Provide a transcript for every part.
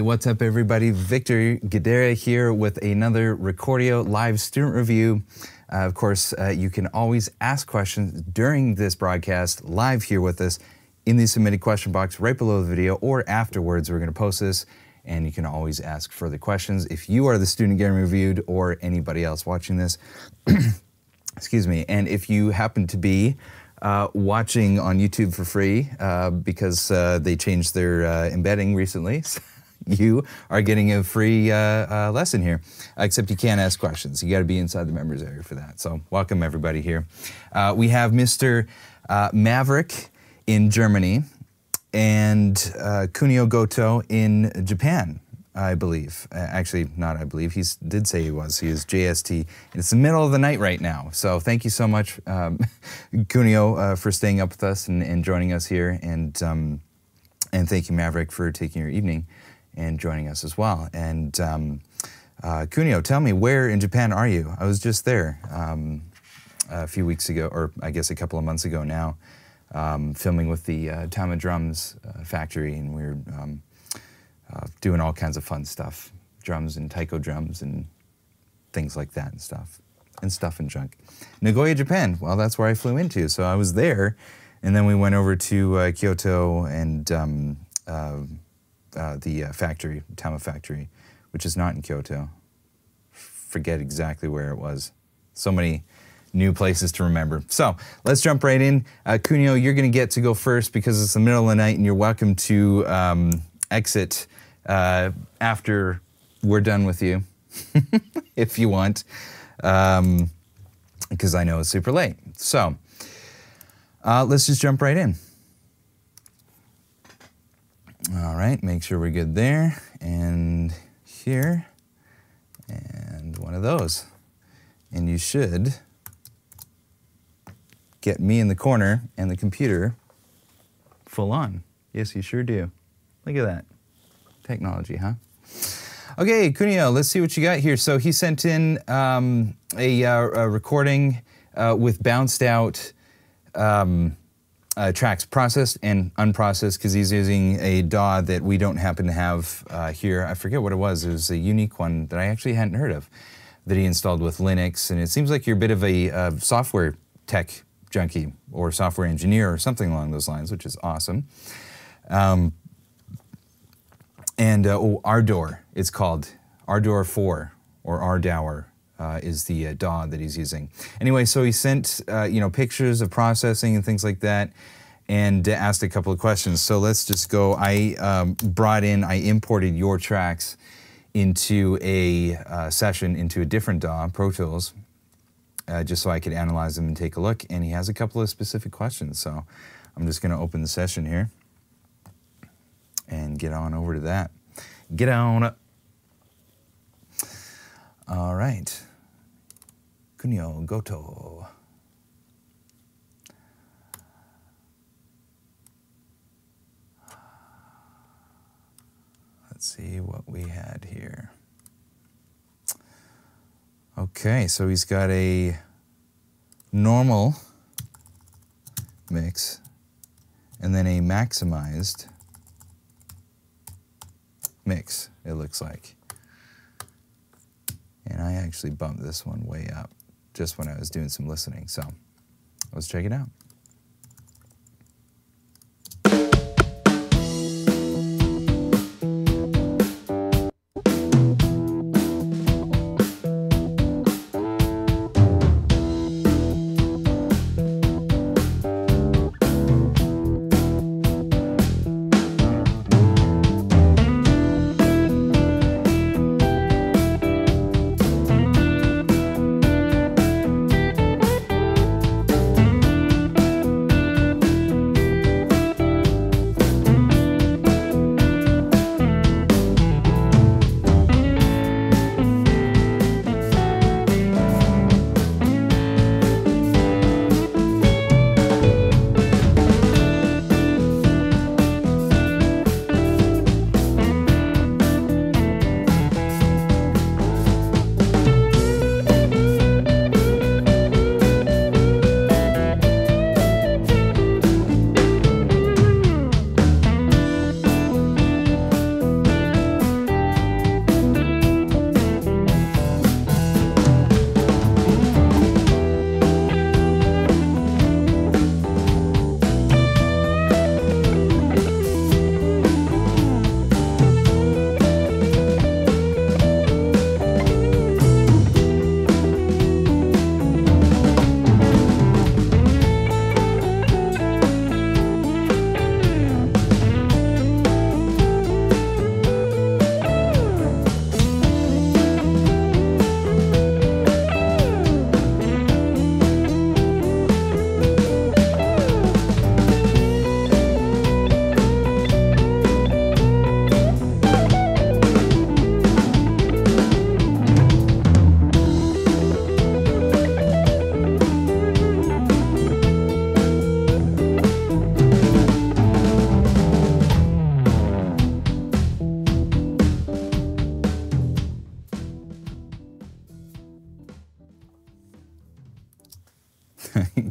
what's up everybody? Victor Guidera here with another Recordeo live student review. Of course, you can always ask questions during this broadcast live here with us in the submitted question box right below the video, or afterwards. We're going to post this and you can always ask further questions if you are the student getting reviewed or anybody else watching this. Excuse me. And if you happen to be watching on YouTube for free because they changed their embedding recently, you are getting a free lesson here, except you can't ask questions. You got to be inside the members area for that. So welcome everybody here. We have Mr. Maverick in Germany and Kunio Goto in Japan, I believe. Actually, not I believe. He did say he was. He is JST. And it's the middle of the night right now. So thank you so much, Kunio, for staying up with us and joining us here. And thank you, Maverick, for taking your evening and joining us as well. And Kunio, tell me, where in Japan are you? I was just there a few weeks ago, or I guess a couple of months ago now, filming with the Tama Drums factory, and we were doing all kinds of fun stuff, drums and taiko drums and things like that and stuff and junk. Nagoya, Japan, well, that's where I flew into. So I was there, and then we went over to Kyoto and the factory, Tama factory, which is not in Kyoto. Forget exactly where it was. So many new places to remember. So let's jump right in. Kunio, you're going to get to go first because it's the middle of the night, and you're welcome to exit after we're done with you, if you want, because I know it's super late. So let's just jump right in. All right, make sure we're good there, and here, and one of those. And you should get me in the corner and the computer full on. Yes, you sure do. Look at that. Technology, huh? Okay, Kunio, let's see what you got here. So he sent in a recording with bounced out tracks, processed and unprocessed, because he's using a DAW that we don't happen to have here. I forget what it was. It was a unique one that I actually hadn't heard of that he installed with Linux. And it seems like you're a bit of a software tech junkie or software engineer or something along those lines, which is awesome. Ardor, it's called. Ardor 4, or Ardour, is the DAW that he's using. Anyway, so he sent, pictures of processing and things like that, and asked a couple of questions. So let's just go. I imported your tracks into a session, into a different DAW, Pro Tools, just so I could analyze them and take a look. And he has a couple of specific questions. So I'm just going to open the session here and get on over to that. Get on up. All right. Kunio Goto. Let's see what we had here. Okay, so he's got a normal mix and then a maximized mix, it looks like. And I actually bumped this one way up just when I was doing some listening. So let's check it out.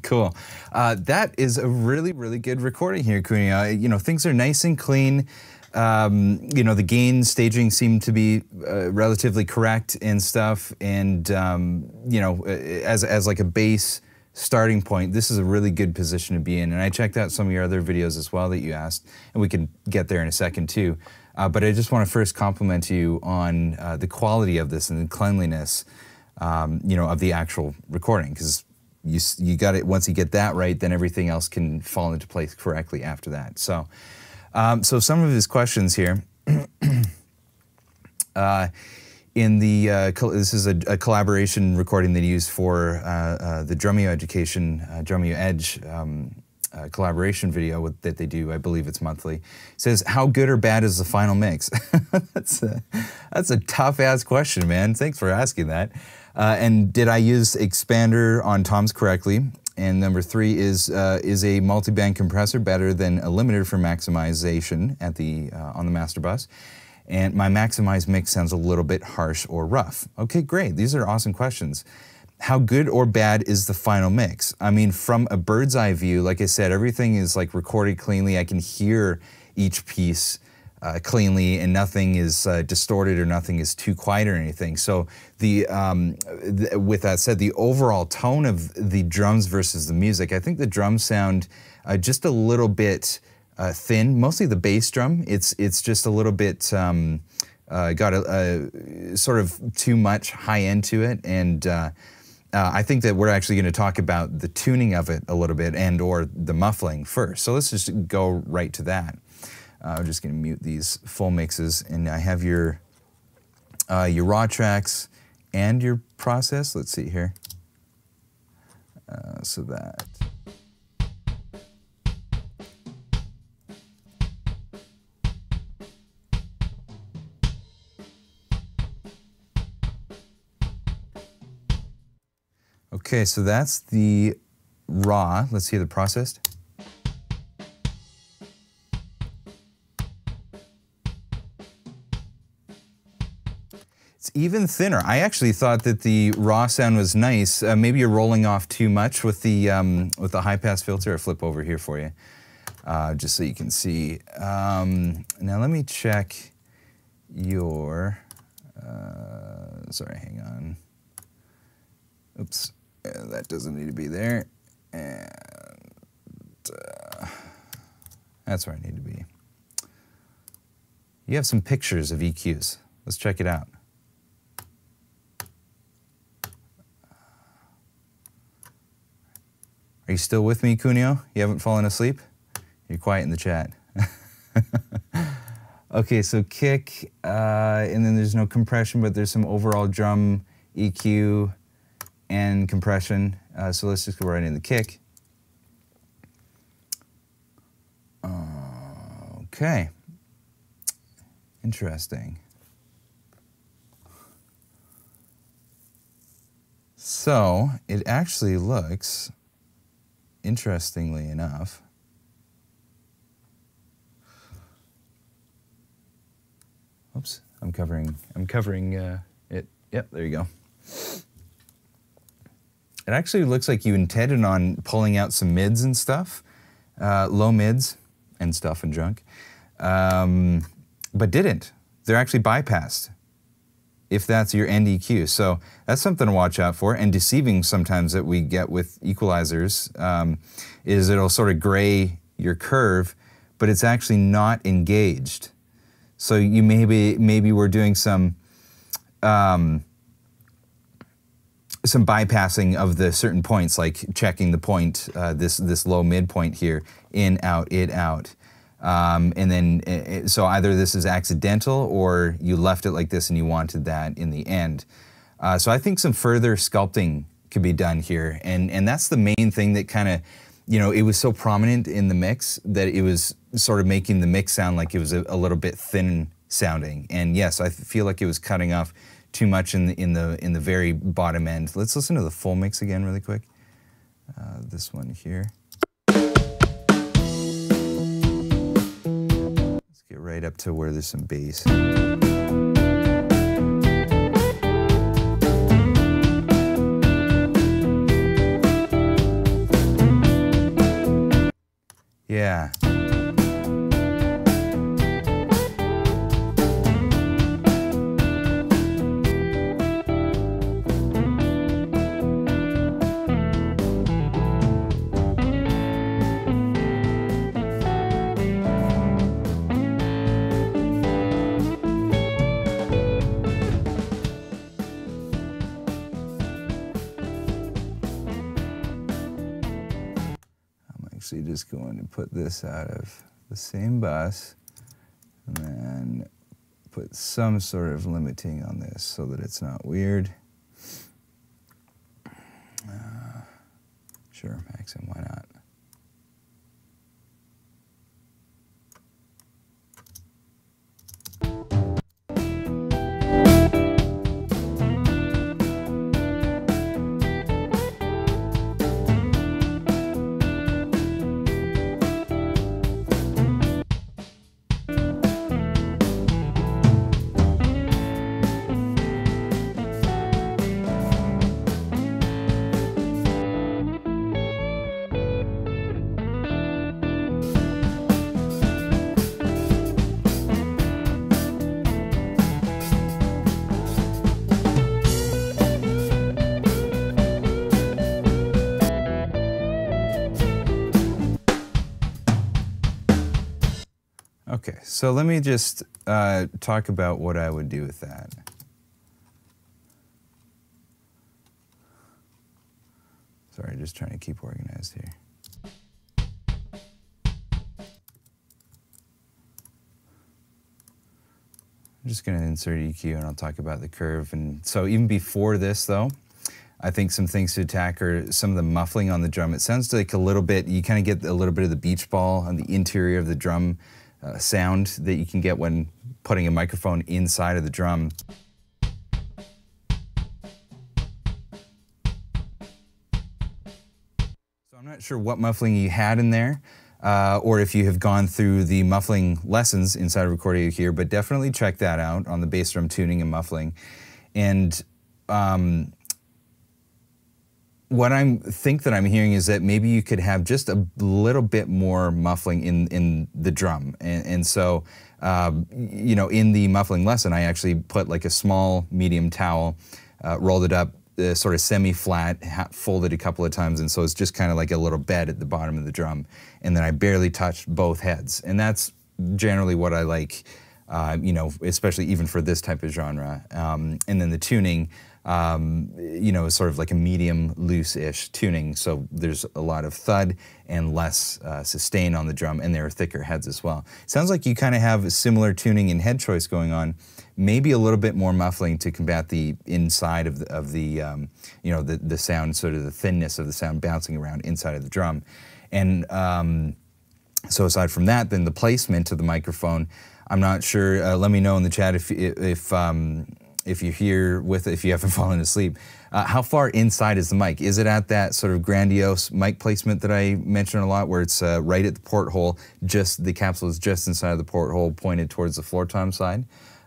Cool. That is a really, really good recording here, Cuneo. You know, things are nice and clean. You know, the gain staging seemed to be relatively correct and stuff. And, you know, as like a base starting point, this is a really good position to be in. And I checked out some of your other videos as well that you asked, and we can get there in a second too. But I just want to first compliment you on the quality of this and the cleanliness, you know, of the actual recording, because you got it. Once you get that right, then everything else can fall into place correctly after that. So, so some of his questions here. In the this is a collaboration recording that he used for the Drumeo Education, Drumeo Edge collaboration video that they do. I believe it's monthly. It says, how good or bad is the final mix? That's a tough ass question, man. Thanks for asking that. And did I use expander on toms correctly? And number 3 is a multi-band compressor better than a limiter for maximization at the on the master bus? And my maximized mix sounds a little bit harsh or rough. Okay, great. These are awesome questions. How good or bad is the final mix? I mean, from a bird's eye view, like I said, everything is like recorded cleanly. I can hear each piece cleanly, and nothing is distorted or nothing is too quiet or anything. So with that said, the overall tone of the drums versus the music, I think the drums sound just a little bit thin, mostly the bass drum. It's just a little bit got a sort of too much high end to it, and I think that we're actually going to talk about the tuning of it a little bit and or the muffling first. So let's just go right to that. I'm just going to mute these full mixes, and I have your raw tracks and your process. Let's see here. So that. Okay, so that's the raw. Let's hear the processed. It's even thinner. I actually thought that the raw sound was nice. Maybe you're rolling off too much with the high pass filter. I'll flip over here for you, just so you can see. Now let me check your. Sorry, hang on. Oops. That doesn't need to be there, and that's where I need to be. You have some pictures of EQs. Let's check it out. Are you still with me, Cuneo? You haven't fallen asleep? You're quiet in the chat. Okay, so kick, and then there's no compression, but there's some overall drum EQ and compression. So let's just go right in the kick. Okay. Interesting. So it actually looks, interestingly enough, oops, I'm covering it. Yep, there you go. It actually looks like you intended on pulling out some mids and stuff, low mids and stuff and junk, but didn't. They're actually bypassed, if that's your end EQ. So that's something to watch out for. And deceiving sometimes that we get with equalizers is it'll sort of gray your curve, but it's actually not engaged. So you maybe we're doing some bypassing of the certain points, like checking the point, this low mid point here, in, out, it, out. And then, so either this is accidental or you left it like this and you wanted that in the end. So I think some further sculpting could be done here. And that's the main thing that kind of, you know, it was so prominent in the mix that it was sort of making the mix sound like it was a little bit thin sounding. And yes, I feel like it was cutting off too much in the very bottom end. Let's listen to the full mix again really quick. This one here. Let's get right up to where there's some bass. actually just going to put this out of the same bus and then put some sort of limiting on this so that it's not weird. Sure, maximum, why not? Okay, so let me just talk about what I would do with that. Sorry, just trying to keep organized here. I'm just going to insert EQ and I'll talk about the curve. And so even before this though, I think some things to attack are some of the muffling on the drum. It sounds like a little bit, you kind of get a little bit of the beach ball on the interior of the drum sound that you can get when putting a microphone inside of the drum. So I'm not sure what muffling you had in there, or if you have gone through the muffling lessons inside of Recordeo here, but definitely check that out on the bass drum tuning and muffling. And what I think that I'm hearing is that maybe you could have just a little bit more muffling in the drum. And so, you know, in the muffling lesson, I actually put like a small medium towel, rolled it up sort of semi-flat, folded a couple of times, and so it's just kind of like a little bed at the bottom of the drum. And then I barely touched both heads. And that's generally what I like, you know, especially even for this type of genre. And then the tuning, you know, is sort of like a medium loose-ish tuning, so there's a lot of thud and less sustain on the drum, and there are thicker heads as well. Sounds like you kind of have a similar tuning and head choice going on, maybe a little bit more muffling to combat the inside of the you know, the sound, sort of the thinness of the sound bouncing around inside of the drum. And so aside from that, then the placement of the microphone, I'm not sure, let me know in the chat if you're here with it, if you haven't fallen asleep. How far inside is the mic? Is it at that sort of grandiose mic placement that I mentioned a lot, where it's right at the porthole, just the capsule is just inside of the porthole, pointed towards the floor tom side?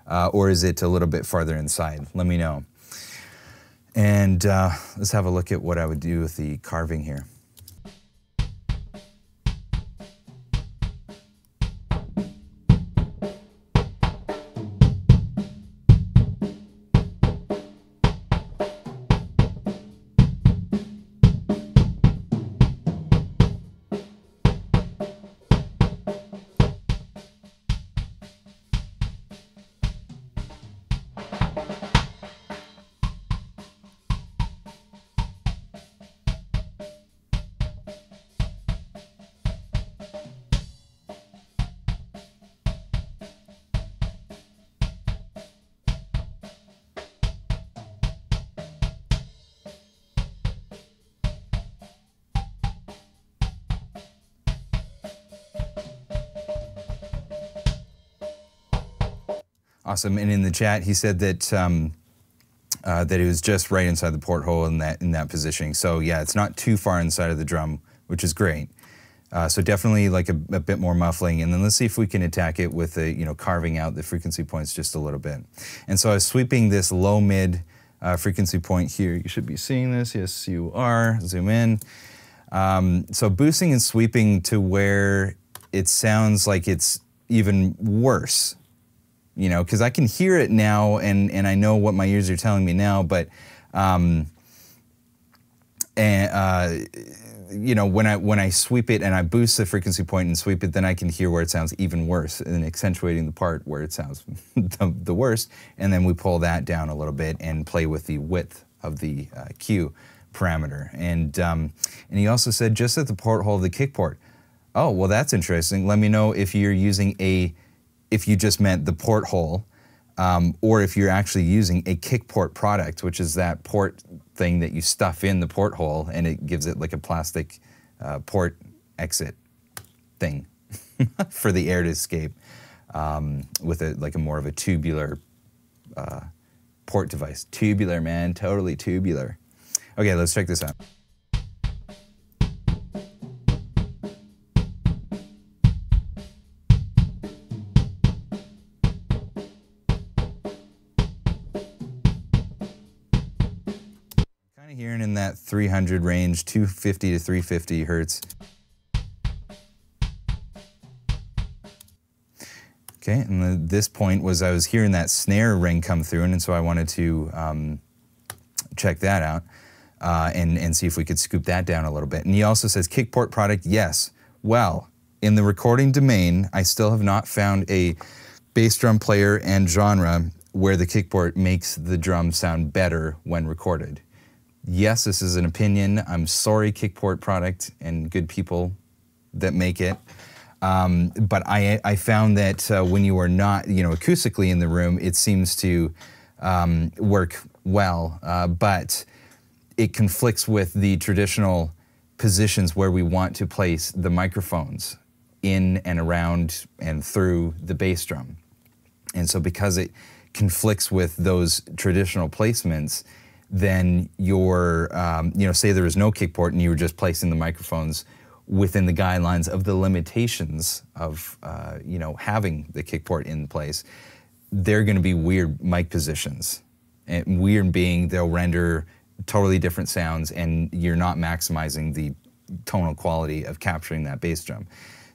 Or is it a little bit farther inside? Let me know. And let's have a look at what I would do with the carving here. Awesome. And in the chat, he said that that it was just right inside the porthole in that positioning. So yeah, it's not too far inside of the drum, which is great. So definitely like a bit more muffling, and then let's see if we can attack it with a, you know, carving out the frequency points just a little bit. And so I was sweeping this low mid frequency point here. You should be seeing this. Yes, you are. Zoom in. So boosting and sweeping to where it sounds like it's even worse. You know, because I can hear it now, and I know what my ears are telling me now, but you know, when I sweep it and I boost the frequency point and sweep it, then I can hear where it sounds even worse, and accentuating the part where it sounds the worst, and then we pull that down a little bit and play with the width of the Q parameter. And he also said just at the porthole of the kick port. Oh, well, that's interesting. Let me know if you're using if you just meant the porthole, or if you're actually using a kick port product, which is that port thing that you stuff in the porthole and it gives it like a plastic port exit thing for the air to escape, with like a more of a tubular port device. Tubular, man, totally tubular. Okay, let's check this out. Kind of hearing in that 300 range, 250 to 350 hertz. Okay, and this point was I was hearing that snare ring come through, and so I wanted to check that out and see if we could scoop that down a little bit. And he also says, kick port product, yes. Well, in the recording domain, I still have not found a bass drum player and genre where the kick port makes the drum sound better when recorded. Yes, this is an opinion. I'm sorry, kick port product and good people that make it. But I found that when you are not, acoustically in the room, it seems to work well, but it conflicts with the traditional positions where we want to place the microphones in and around and through the bass drum. And so because it conflicts with those traditional placements, then you're, say there was no kick port and you were just placing the microphones within the guidelines of the limitations of, having the kick port in place, they're going to be weird mic positions. And weird being they'll render totally different sounds and you're not maximizing the tonal quality of capturing that bass drum.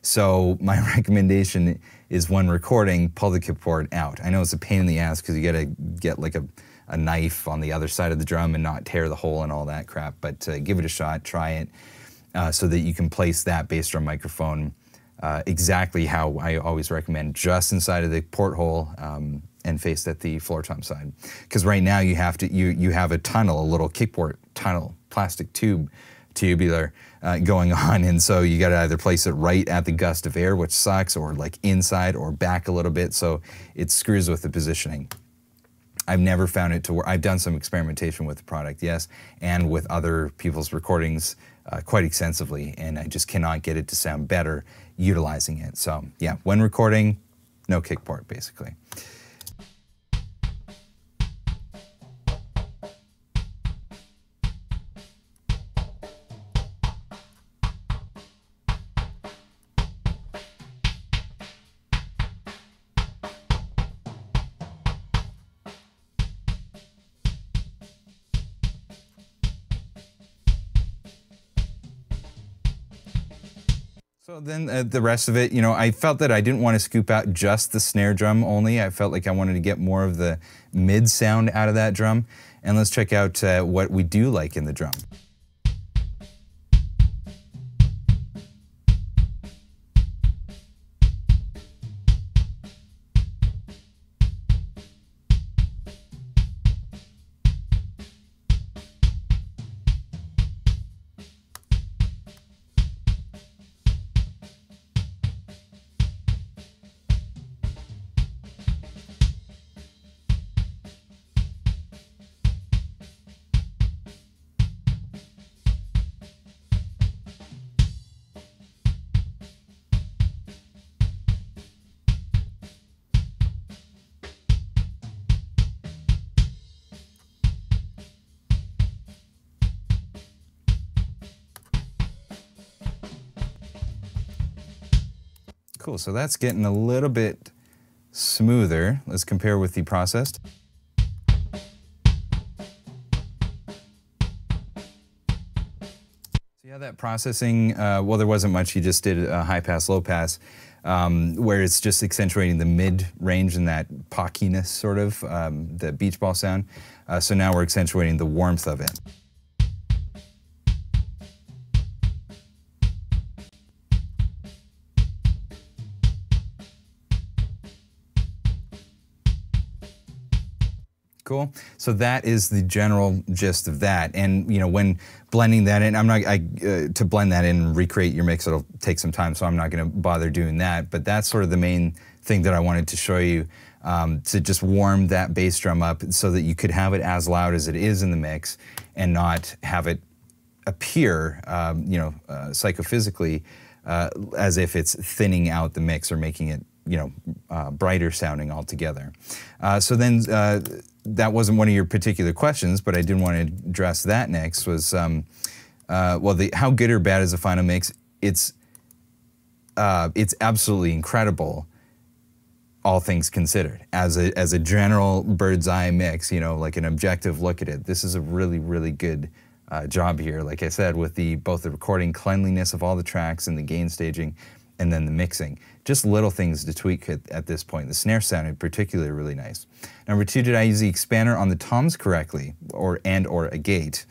So my recommendation is when recording, pull the kick port out. I know it's a pain in the ass because you got to get like a knife on the other side of the drum and not tear the hole and all that crap, but give it a shot, try it. So that you can place that bass drum microphone exactly how I always recommend, just inside of the porthole and faced at the floor tom side. Because right now you have to you have a tunnel, a little kick port tunnel, plastic tubular going on, and so you got to either place it right at the gust of air, which sucks, or like inside or back a little bit, so it screws with the positioning. I've never found it to work. I've done some experimentation with the product, yes, and with other people's recordings quite extensively, and I just cannot get it to sound better utilizing it. So yeah, when recording, no kick port, basically. So then the rest of it, I felt that I didn't want to scoop out just the snare drum only. I felt like I wanted to get more of the mid sound out of that drum. And let's check out what we do like in the drum. Cool, so that's getting a little bit smoother. Let's compare with the processed. So yeah, that processing, well, there wasn't much. You just did a high pass, low pass, where it's just accentuating the mid range and that pockiness sort of, the beach ball sound. So now we're accentuating the warmth of it. Cool. So that is the general gist of that. And, you know, when blending that in, to blend that in and recreate your mix, it'll take some time, so I'm not going to bother doing that. But that's sort of the main thing that I wanted to show you, to just warm that bass drum up so that you could have it as loud as it is in the mix and not have it appear, psychophysically, as if it's thinning out the mix or making it, brighter sounding altogether. So then that wasn't one of your particular questions, but I did want to address that next. Was how good or bad is the final mix? It's absolutely incredible, all things considered. As a general bird's eye mix, like an objective look at it, this is a really, really good job here. Like I said, with both the recording cleanliness of all the tracks and the gain staging, and then the mixing. Just little things to tweak at this point. The snare sounded particularly really nice. Number 2, did I use the expander on the toms correctly, or a gate?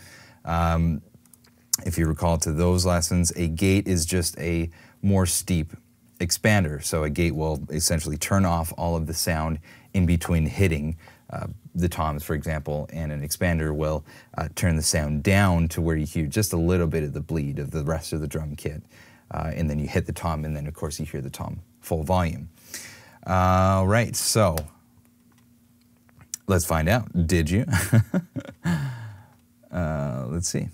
If you recall to those lessons, a gate is just a more steep expander. So a gate will essentially turn off all of the sound in between hitting the toms, for example, and an expander will turn the sound down to where you hear just a little bit of the bleed of the rest of the drum kit. And then you hit the tom, and then of course you hear the tom full volume. Right, so let's find out. Did you? Let's see.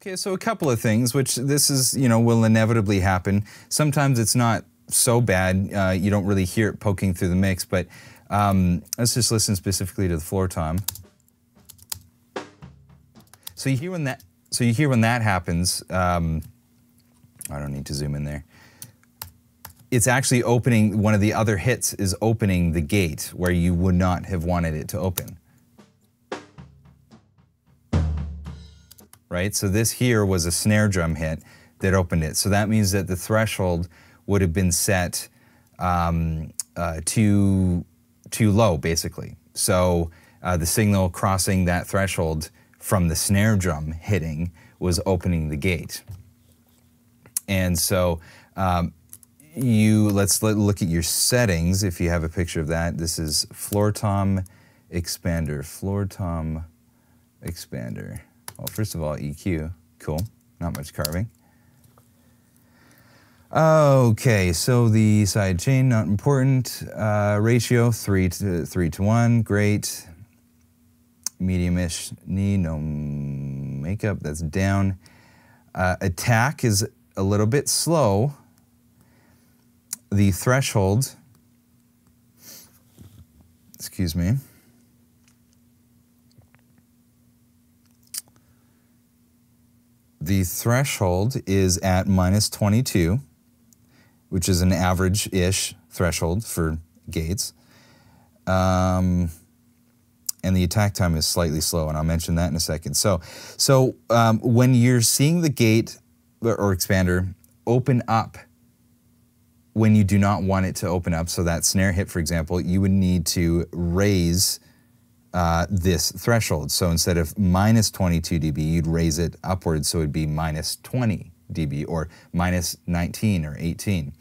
Okay, so a couple of things, which this is, will inevitably happen. Sometimes it's not so bad, you don't really hear it poking through the mix, but let's just listen specifically to the floor tom. So you hear when that happens, I don't need to zoom in there. It's actually opening, one of the other hits is opening the gate where you would not have wanted it to open. Right? So this here was a snare drum hit that opened it. So that means that the threshold would have been set too low, basically. So the signal crossing that threshold from the snare drum hitting was opening the gate. And so let's look at your settings if you have a picture of that. This is floor tom expander, floor tom expander. Well, first of all, EQ, cool, not much carving. Okay, so the side chain, not important. Ratio, 3 to 1, great. Medium-ish knee, no makeup, that's down. Attack is a little bit slow. The threshold, excuse me. The threshold is at -22, which is an average-ish threshold for gates. And the attack time is slightly slow, and I'll mention that in a second. So when you're seeing the gate or expander open up when you do not want it to open up, so that snare hit, for example, you would need to raise this threshold. So instead of -22 dB, you'd raise it upwards, so it'd be -20 dB or -19 or 18.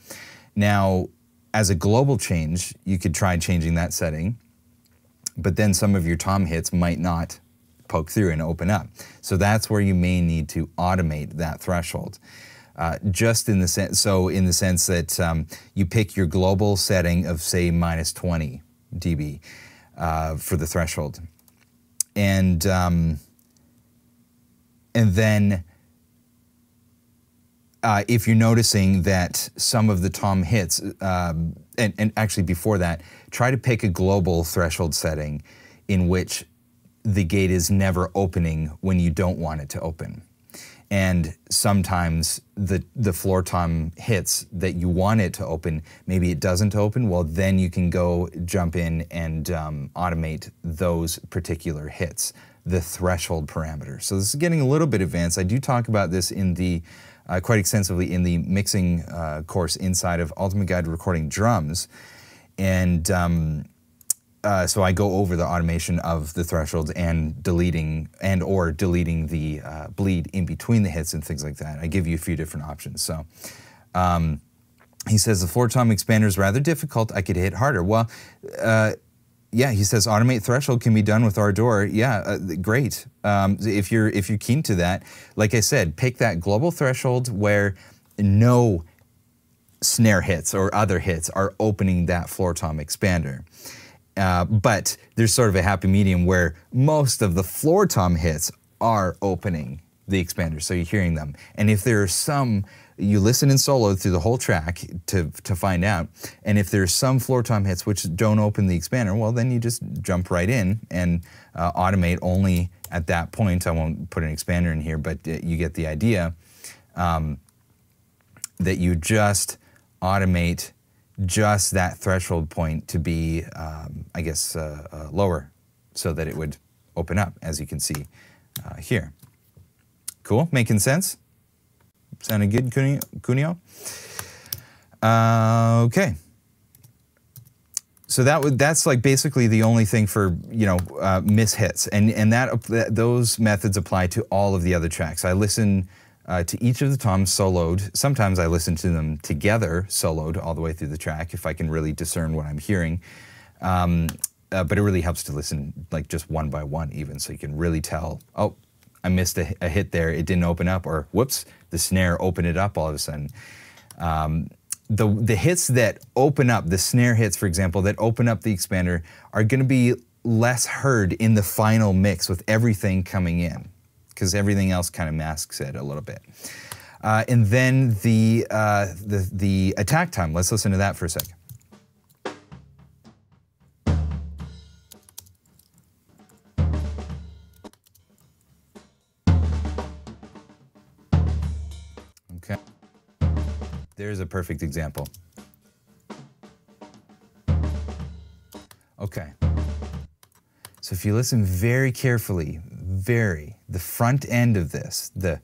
Now, as a global change, you could try changing that setting, but then some of your tom hits might not poke through and open up. So that's where you may need to automate that threshold. Just in the sense that you pick your global setting of, say, -20 dB. For the threshold, and then if you're noticing that some of the tom hits, and actually before that, try to pick a global threshold setting in which the gate is never opening when you don't want it to open. And sometimes the floor tom hits that you want it to open, maybe it doesn't open, well then you can go jump in and automate those particular hits, the threshold parameter. So this is getting a little bit advanced. I do talk about this in the quite extensively in the mixing course inside of Ultimate Guide to Recording Drums. And so I go over the automation of the thresholds and deleting the bleed in between the hits and things like that. I give you a few different options. So he says the floor tom expander is rather difficult. I could hit harder. Well, yeah, he says automate threshold can be done with Ardor. Yeah, great. If you're keen to that, like I said, pick that global threshold where no snare hits or other hits are opening that floor tom expander. But there's sort of a happy medium where most of the floor tom hits are opening the expander, so you're hearing them. And if there are some, you listen in solo through the whole track to find out, and if there's some floor tom hits which don't open the expander, well then you just jump right in and automate only at that point. I won't put an expander in here, but you get the idea, that you just automate just that threshold point to be, I guess, lower so that it would open up, as you can see here. Cool, making sense? Sounding good, Cuneo? Okay. So that's like basically the only thing for, you know, miss hits, and those methods apply to all of the other tracks. I listen to each of the toms soloed. Sometimes I listen to them together, soloed all the way through the track, if I can really discern what I'm hearing. But it really helps to listen like just one by one even, so you can really tell, oh, I missed a hit there, it didn't open up, or whoops, the snare opened it up all of a sudden. The hits that open up, the snare hits, for example, that open up the expander are gonna be less heard in the final mix with everything coming in, because everything else kind of masks it a little bit. And then the attack time, let's listen to that for a second. Okay, there's a perfect example. Okay, so if you listen very carefully, the front end of this, the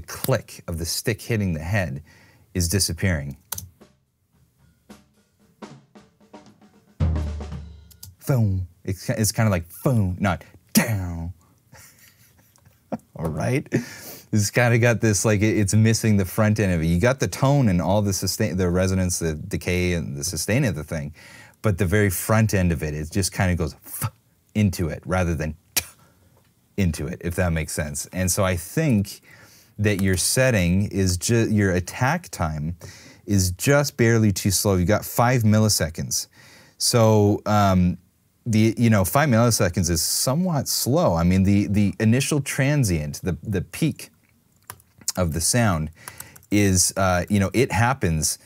click of the stick hitting the head is disappearing. Boom. It's kind of like boom, not down. All right? It's kind of got this, like, it's missing the front end of it. You got the tone and all the sustain, the resonance, the decay, and the sustain of the thing, but the very front end of it just kind of goes into it rather than into it, if that makes sense. And so I think that your setting is just, your attack time is just barely too slow. You got 5 milliseconds. So, 5 milliseconds is somewhat slow. I mean, the initial transient, the peak of the sound is, it happens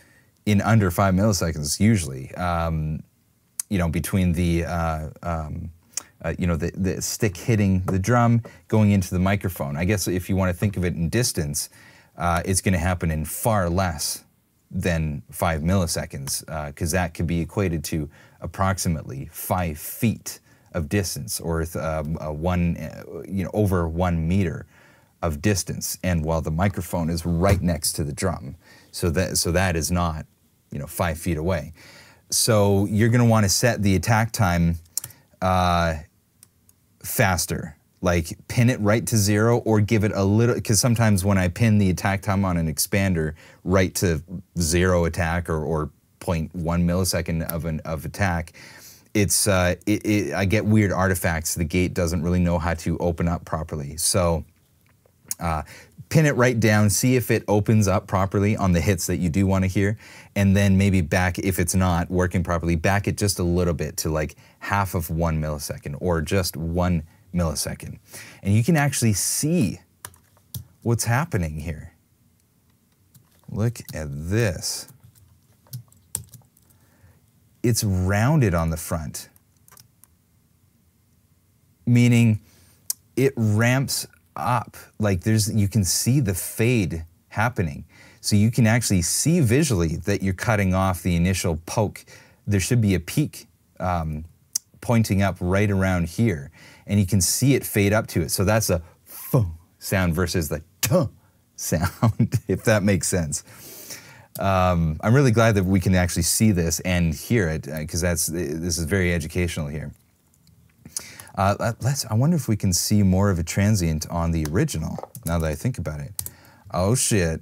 in under 5 milliseconds usually, between the stick hitting the drum, going into the microphone. I guess if you want to think of it in distance, it's going to happen in far less than 5 milliseconds, because that could be equated to approximately 5 feet of distance, or over 1 meter of distance. And while the microphone is right next to the drum, so that is not, 5 feet away. So you're going to want to set the attack time faster, like pin it right to 0, or give it a little, because sometimes when I pin the attack time on an expander right to 0 attack or 0.1 millisecond of attack, I get weird artifacts. The gate doesn't really know how to open up properly. So pin it right down, see if it opens up properly on the hits that you do want to hear, and then maybe back, if it's not working properly, back it just a little bit to like half of 1 millisecond or just 1 millisecond. And you can actually see what's happening here. Look at this. It's rounded on the front, meaning it ramps up. Like you can see the fade happening. So you can actually see visually that you're cutting off the initial poke. There should be a peak pointing up right around here, and you can see it fade up to it. So that's a f sound versus the t sound, if that makes sense. I'm really glad that we can actually see this and hear it, because this is very educational here. I wonder if we can see more of a transient on the original, now that I think about it. Oh shit,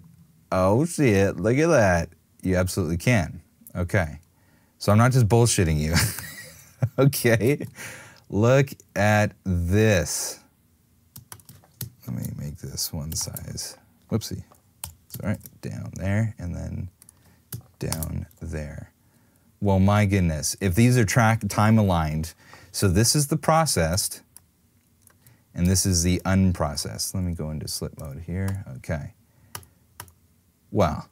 look at that. You absolutely can. Okay, so I'm not just bullshitting you. Okay, look at this. Let me make this one size. Whoopsie. Sorry, down there and then down there. Well, my goodness, if these are time aligned, so this is the processed and this is the unprocessed. Let me go into slip mode here. Okay. Well,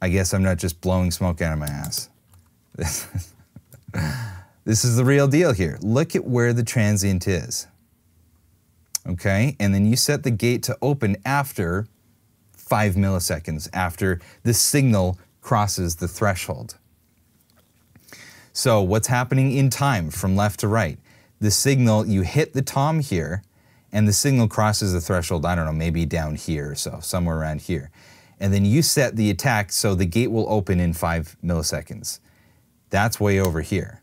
I guess I'm not just blowing smoke out of my ass. This is the real deal here. Look at where the transient is. Okay, and then you set the gate to open after 5 milliseconds after the signal crosses the threshold. So what's happening in time from left to right? The signal, you hit the tom here, and the signal crosses the threshold, I don't know, maybe down here or so, somewhere around here. And then you set the attack so the gate will open in 5 milliseconds. That's way over here,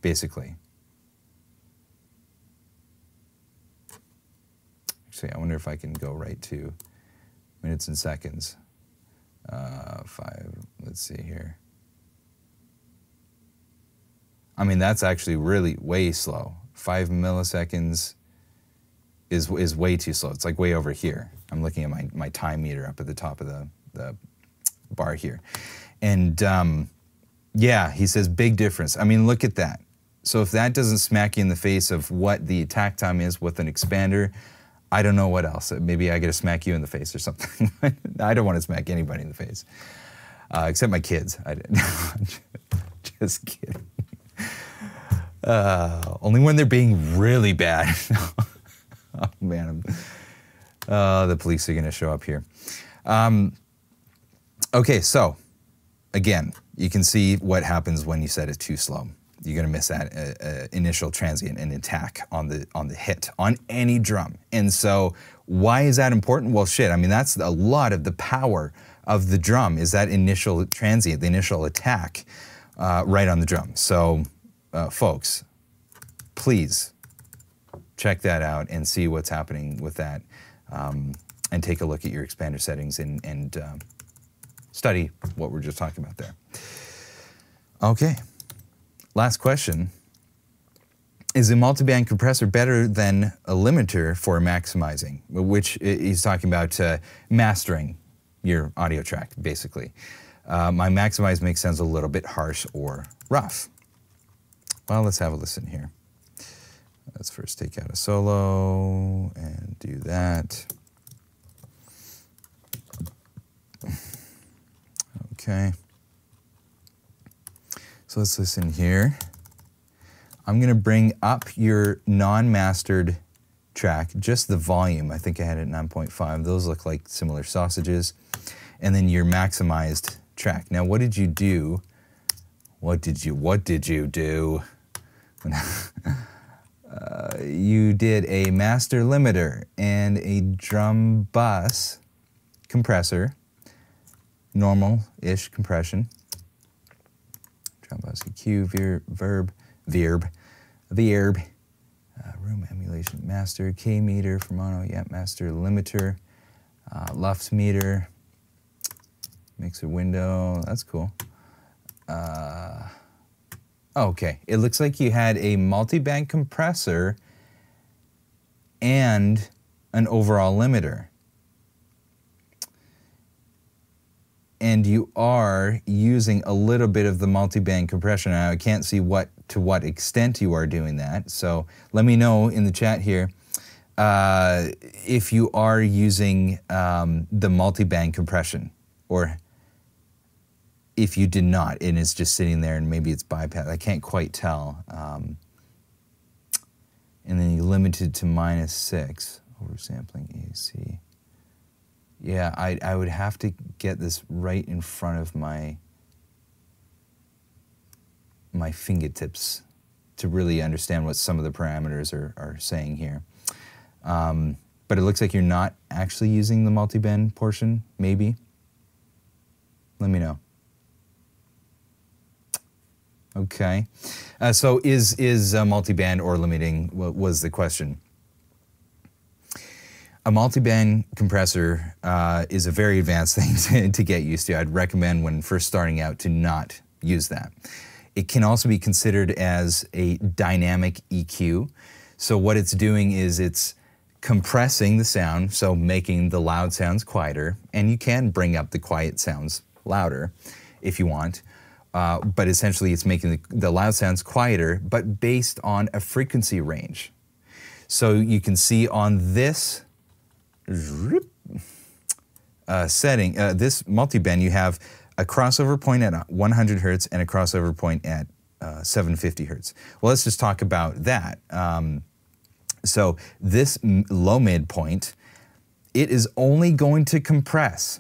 basically. Actually, I wonder if I can go right to minutes and seconds. 5, let's see here. I mean, that's actually really way slow. 5 milliseconds is way too slow. It's like way over here. I'm looking at my time meter up at the top of the bar here. And yeah, he says big difference. I mean, look at that. So if that doesn't smack you in the face of what the attack time is with an expander, I don't know what else. Maybe I gotta smack you in the face or something. I don't want to smack anybody in the face, except my kids. Just kidding. Only when they're being really bad. Oh man, the police are gonna show up here. Okay, so again, you can see what happens when you set it too slow. You're gonna miss that initial transient and attack on the hit on any drum. And so why is that important? Well, shit, I mean, that's a lot of the power of the drum is that initial transient, the initial attack right on the drum. So folks, please check that out and see what's happening with that, and take a look at your expander settings and study what we're just talking about there. Okay. Last question. Is a multiband compressor better than a limiter for maximizing? Which he's talking about mastering your audio track, basically. My maximize makes sounds a little bit harsh or rough. Well, let's have a listen here. Let's first take out a solo and do that. Okay. So let's listen here. I'm gonna bring up your non-mastered track, just the volume. I think I had it at 9.5. Those look like similar sausages. And then your maximized track. Now, what did you do? What did you do? You did a master limiter and a drum bus compressor, normal-ish compression. Drum bus EQ, verb, room emulation master, K meter for mono, yeah, master limiter, LUFS meter, mixer window, that's cool. Okay, it looks like you had a multi-band compressor and an overall limiter. And you are using a little bit of the multi-band compression. Now, I can't see to what extent you are doing that. So let me know in the chat here if you are using the multi-band compression. Or if you did not, and it's just sitting there and maybe it's bypassed. I can't quite tell. And then you limited to -6, oversampling AC. Yeah, I would have to get this right in front of my fingertips to really understand what some of the parameters are saying here. But it looks like you're not actually using the multiband portion, maybe. Let me know. Okay. So is multiband or limiting was the question. A multiband compressor is a very advanced thing to get used to. I'd recommend when first starting out to not use that. It can also be considered as a dynamic EQ. So what it's doing is it's compressing the sound, so making the loud sounds quieter, and you can bring up the quiet sounds louder if you want. But essentially it's making the loud sounds quieter, but based on a frequency range. So you can see on this setting, this multiband, you have a crossover point at 100 hertz and a crossover point at 750 hertz. Well, let's just talk about that. So this low mid point, it is only going to compress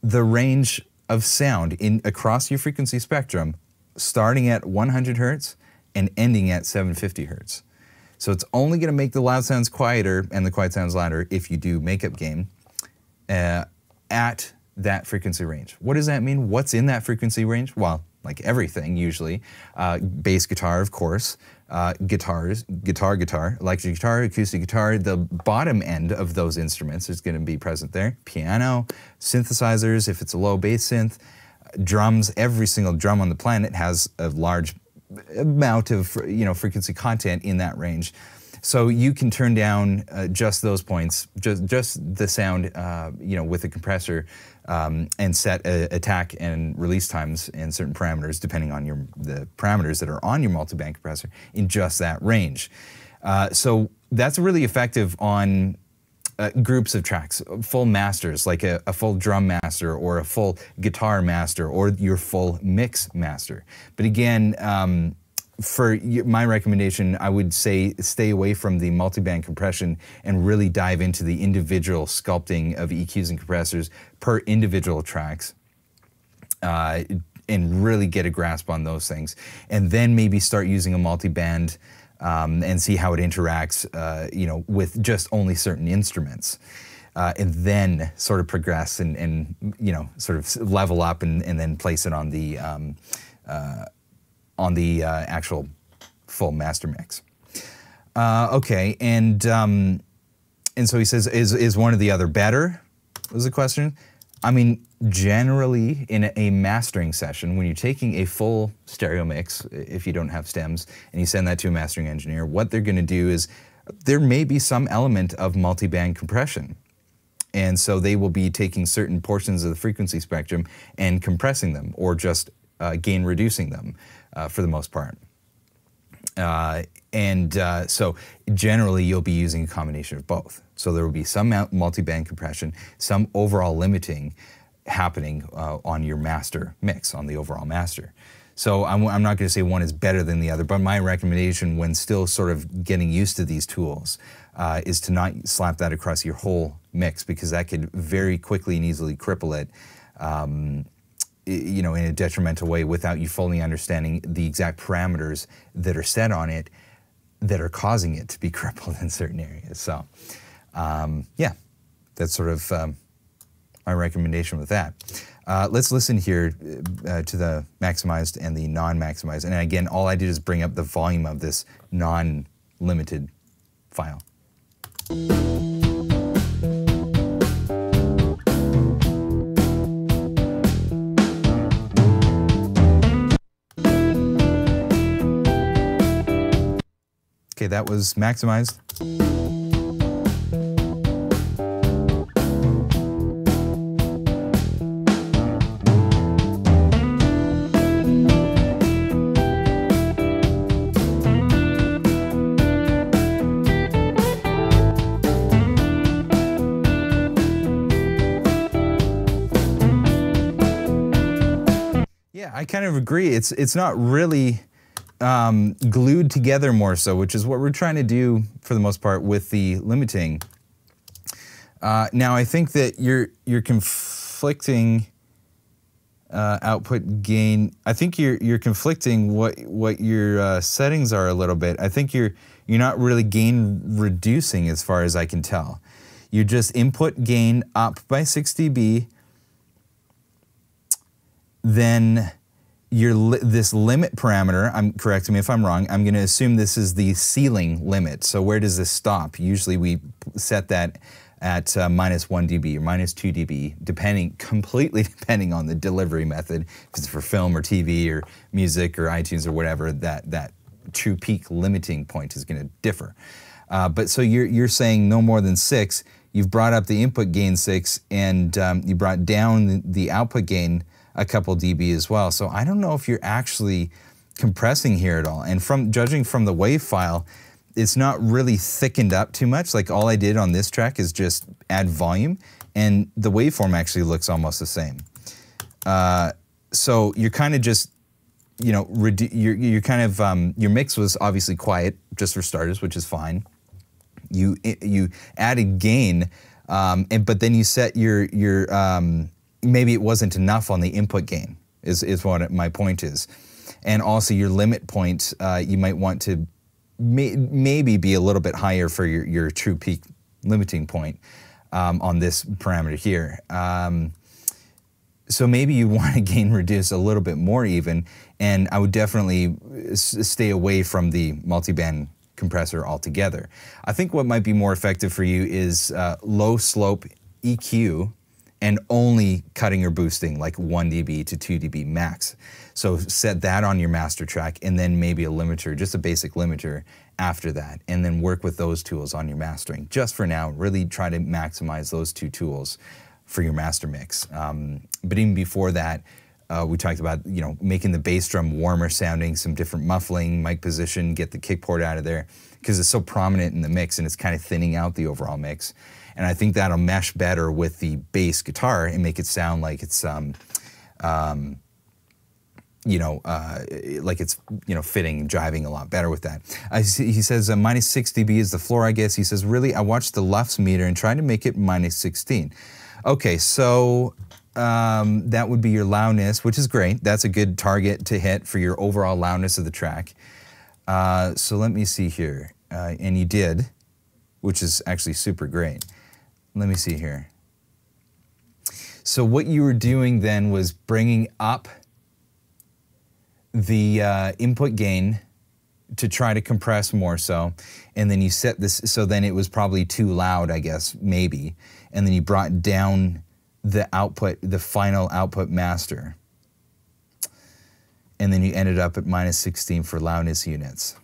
the range of sound across your frequency spectrum, starting at 100 hertz and ending at 750 hertz. So it's only going to make the loud sounds quieter and the quiet sounds louder if you do makeup gain at that frequency range. What does that mean? What's in that frequency range? Well, like everything usually, bass guitar, of course, guitar, electric guitar, acoustic guitar, the bottom end of those instruments is going to be present there. Piano, synthesizers, if it's a low bass synth, drums, every single drum on the planet has a large amount of frequency content in that range. So you can turn down just those points, just the sound, with a compressor, and set attack and release times and certain parameters depending on the parameters that are on your multiband compressor in just that range. So that's really effective on groups of tracks, full masters, like a full drum master or a full guitar master or your full mix master. But again, for my recommendation, I would say stay away from the multiband compression and really dive into the individual sculpting of EQs and compressors per individual tracks, and really get a grasp on those things. And then maybe start using a multiband and see how it interacts, with just only certain instruments. And then sort of progress and sort of level up and then place it on the actual full master mix. Okay, and so he says, is one or the other better? Was the question. I mean, generally in a mastering session, when you're taking a full stereo mix, if you don't have stems, and you send that to a mastering engineer, what they're going to do is there may be some element of multiband compression. And so they will be taking certain portions of the frequency spectrum and compressing them, or just gain reducing them for the most part. So generally you'll be using a combination of both. So there will be some multiband compression, some overall limiting happening on your master mix, on the overall master. So I'm not going to say one is better than the other, but my recommendation when still sort of getting used to these tools is to not slap that across your whole mix, because that could very quickly and easily cripple it in a detrimental way without you fully understanding the exact parameters that are set on it that are causing it to be crippled in certain areas. So, yeah, that's sort of my recommendation with that. Let's listen here to the maximized and the non-maximized. And again, all I did is bring up the volume of this non-limited file. Okay, that was maximized. I kind of agree. It's not really glued together more so, which is what we're trying to do for the most part with the limiting. Now I think that you're conflicting output gain. I think you're conflicting what your settings are a little bit. I think you're not really gain reducing as far as I can tell. You're just input gain up by 6 dB. Then this limit parameter, correct me if I'm wrong, I'm going to assume this is the ceiling limit. So where does this stop? Usually we set that at -1 dB or -2 dB, completely depending on the delivery method. If it's for film or TV or music or iTunes or whatever, that true peak limiting point is going to differ. But so you're saying no more than 6. You've brought up the input gain 6, and you brought down the output gain a couple dB as well. So I don't know if you're actually compressing here at all. And judging from the WAV file, it's not really thickened up too much. Like all I did on this track is just add volume, and the waveform actually looks almost the same. So you're kind of just, you know, you're kind of, your mix was obviously quiet, just for starters, which is fine. You added gain, but then you set your maybe it wasn't enough on the input gain, is what my point is. And also your limit point, you might want to maybe be a little bit higher for your true peak limiting point on this parameter here. So maybe you want to gain reduce a little bit more even, and I would definitely stay away from the multiband compressor altogether. I think what might be more effective for you is low slope EQ and only cutting or boosting like 1 dB to 2 dB max. So set that on your master track, and then maybe a limiter, just a basic limiter after that, and then work with those tools on your mastering. Just for now, really try to maximize those 2 tools for your master mix. But even before that, we talked about, you know, making the bass drum warmer sounding, some different muffling, mic position, get the kick port out of there, because it's so prominent in the mix and it's kind of thinning out the overall mix. And I think that'll mesh better with the bass guitar and make it sound like it's, you know, like it's, you know, fitting and jiving a lot better with that. He says -6 dB is the floor, I guess. He says, really, I watched the LUFS meter and tried to make it -16. Okay, so that would be your loudness, which is great. That's a good target to hit for your overall loudness of the track. So let me see here. And you did, which is actually super great. Let me see here. So what you were doing then was bringing up the input gain to try to compress more so, and then you set this, so then it was probably too loud, I guess, maybe, and then you brought down the output, the final output master, and then you ended up at -16 for loudness units.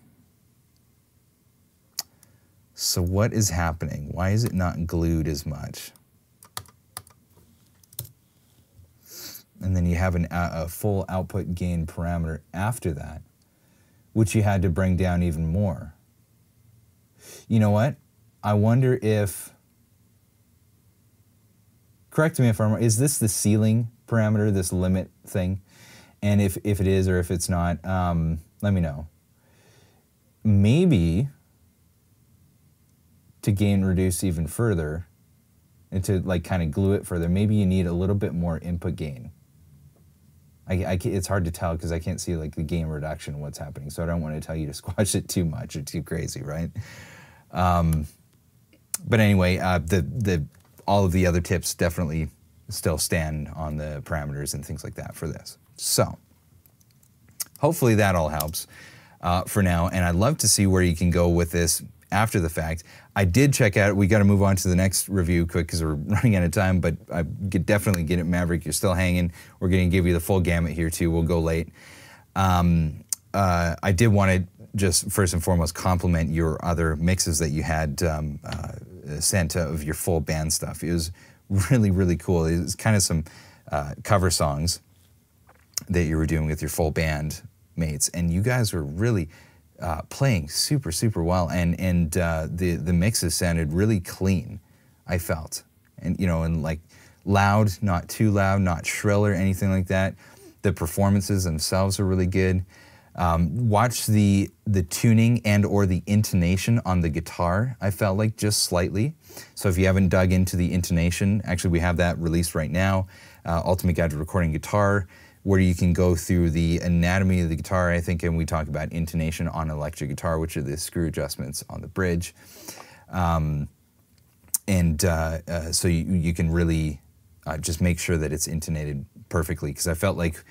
So what is happening? Why is it not glued as much? And then you have a full output gain parameter after that, which you had to bring down even more. You know what? I wonder if, correct me if I'm wrong, is this the ceiling parameter, this limit thing? And if it is or if it's not, let me know. Maybe to gain reduce even further and to like kind of glue it further, maybe you need a little bit more input gain. It's hard to tell because I can't see like the gain reduction, what's happening. So I don't want to tell you to squash it too much or too crazy, right? But anyway, all of the other tips definitely still stand on the parameters and things like that for this. So hopefully that all helps for now. And I'd love to see where you can go with this after the fact. I did check out, we got to move on to the next review quick because we're running out of time, but I could definitely get it, Maverick. You're still hanging. We're going to give you the full gamut here too. We'll go late. I did want to just first and foremost compliment your other mixes that you had sent of your full band stuff. It was really, really cool. It was kind of some cover songs that you were doing with your full band mates, and you guys were really playing super, super well, and the mixes sounded really clean, I felt, and you know, and like loud, not too loud, not shrill or anything like that. The performances themselves are really good. Watch the tuning and or the intonation on the guitar, I felt like, just slightly. So if you haven't dug into the intonation, actually we have that released right now, Ultimate Guide to Recording Guitar, where you can go through the anatomy of the guitar, I think, and we talk about intonation on electric guitar, which are the screw adjustments on the bridge. So you can really just make sure that it's intonated perfectly, because I felt like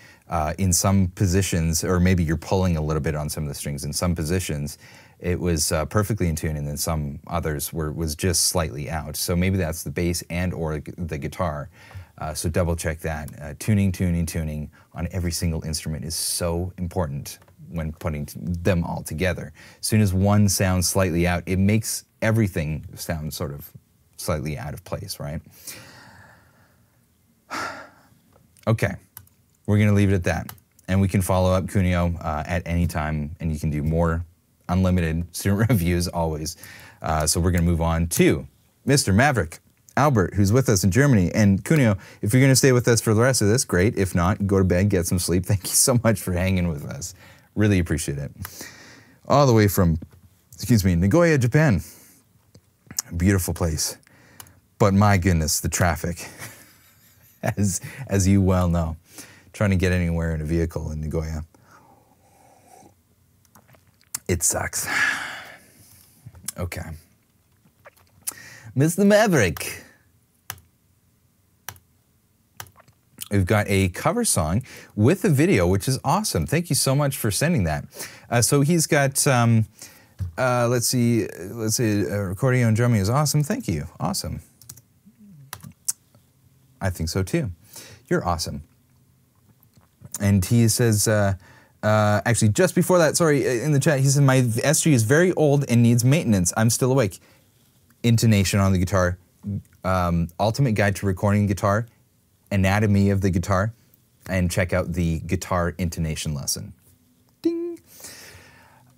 in some positions, or maybe you're pulling a little bit on some of the strings, in some positions it was perfectly in tune, and then some others was just slightly out. So maybe that's the bass and or the guitar. So double check that. Tuning on every single instrument is so important when putting them all together. As soon as one sounds slightly out, it makes everything sound sort of slightly out of place, right? Okay, we're gonna leave it at that. And we can follow up Cuneo at any time, and you can do more unlimited student reviews always. So we're gonna move on to Mr. Maverick Albert, who's with us in Germany. And Cuneo, if you're gonna stay with us for the rest of this, great. If not, go to bed, get some sleep. Thank you so much for hanging with us. Really appreciate it. All the way from, excuse me, Nagoya, Japan. Beautiful place. But my goodness, the traffic, as you well know. Trying to get anywhere in a vehicle in Nagoya, it sucks. Okay. Mr. Maverick. We've got a cover song with a video, which is awesome. Thank you so much for sending that. So he's got, let's see, Recordeo and drumming is awesome. Thank you. Awesome. I think so too. You're awesome. And he says, actually, just before that, sorry, in the chat, he said, my SG is very old and needs maintenance. I'm still awake. Intonation on the guitar, Ultimate Guide to Recording Guitar, anatomy of the guitar, and check out the guitar intonation lesson. Ding.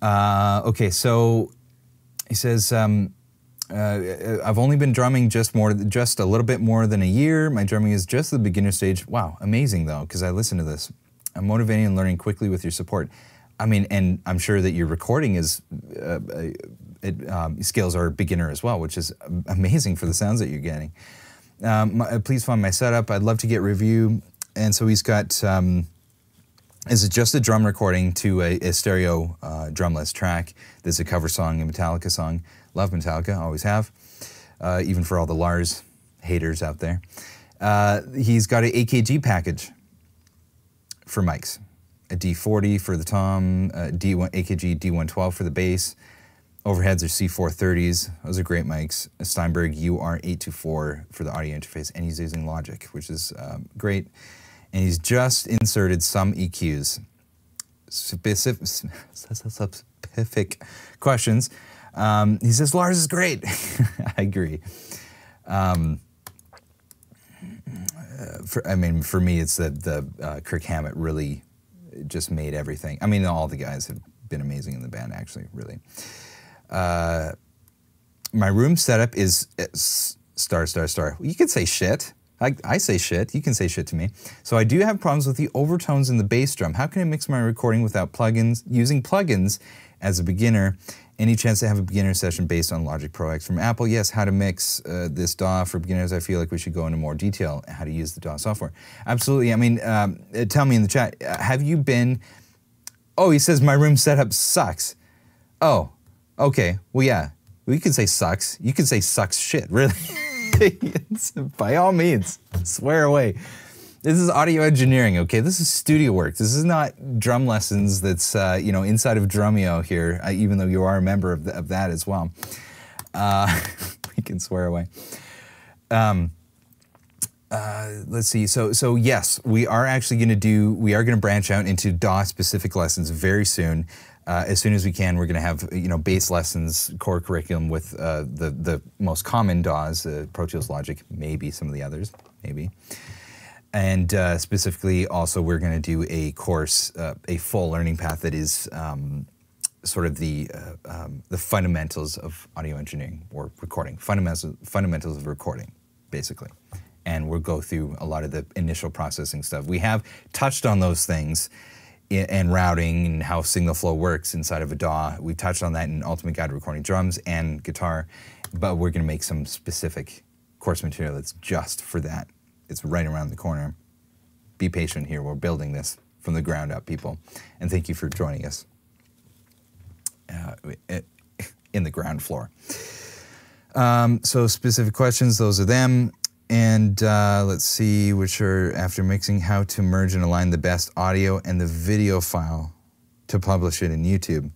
Okay, so he says, I've only been drumming just a little bit more than a year. My drumming is just the beginner stage. Wow, amazing though, because I listen to this. I'm motivating and learning quickly with your support. I mean, and I'm sure that your recording is skills are beginner as well, which is amazing for the sounds that you're getting. Please find my setup. I'd love to get review. And so he's got, this is just a drum recording to a stereo drumless track. This is a cover song, a Metallica song. Love Metallica, always have, even for all the Lars haters out there. He's got an AKG package for mics. A D40 for the tom, AKG D112 for the bass. Overheads are C430s. Those are great mics. A Steinberg UR824 for the audio interface, and he's using Logic, which is great. And he's just inserted some EQs. Specific questions. He says, Lars is great. I agree. For me, it's the Kirk Hammett really just made everything. I mean, all the guys have been amazing in the band, actually, really. My room setup is star. You can say shit. I say shit. You can say shit to me. So I do have problems with the overtones in the bass drum. How can I mix my recording without plugins? Using plugins as a beginner. Any chance to have a beginner session based on Logic Pro X from Apple? Yes. How to mix this DAW for beginners? I feel like we should go into more detail how to use the DAW software. Absolutely. I mean, tell me in the chat. Have you been? Oh, he says my room setup sucks. Oh, okay. Well, yeah. We could say sucks. You could say sucks shit. Really. By all means, swear away. This is audio engineering, okay? This is studio work. This is not drum lessons that's, you know, inside of Drumeo here, even though you are a member of that as well. We can swear away. Let's see, so yes, we are actually gonna branch out into DAW-specific lessons very soon. As soon as we can, we're going to have, you know, bass lessons, core curriculum with the most common DAWs, Pro Tools, Logic, maybe some of the others, maybe. And specifically, also, we're going to do a course, a full learning path that is sort of the fundamentals of audio engineering or recording, fundamentals of recording, basically. and we'll go through a lot of the initial processing stuff. We have touched on those things and routing and how signal flow works inside of a DAW. We touched on that in Ultimate Guide to Recording Drums and Guitar, but we're gonna make some specific course material that's just for that. It's right around the corner. Be patient here, we're building this from the ground up, people. And thank you for joining us in the ground floor. So specific questions, those are them. And let's see, which are after mixing, how to merge and align the best audio and the video file to publish it in YouTube.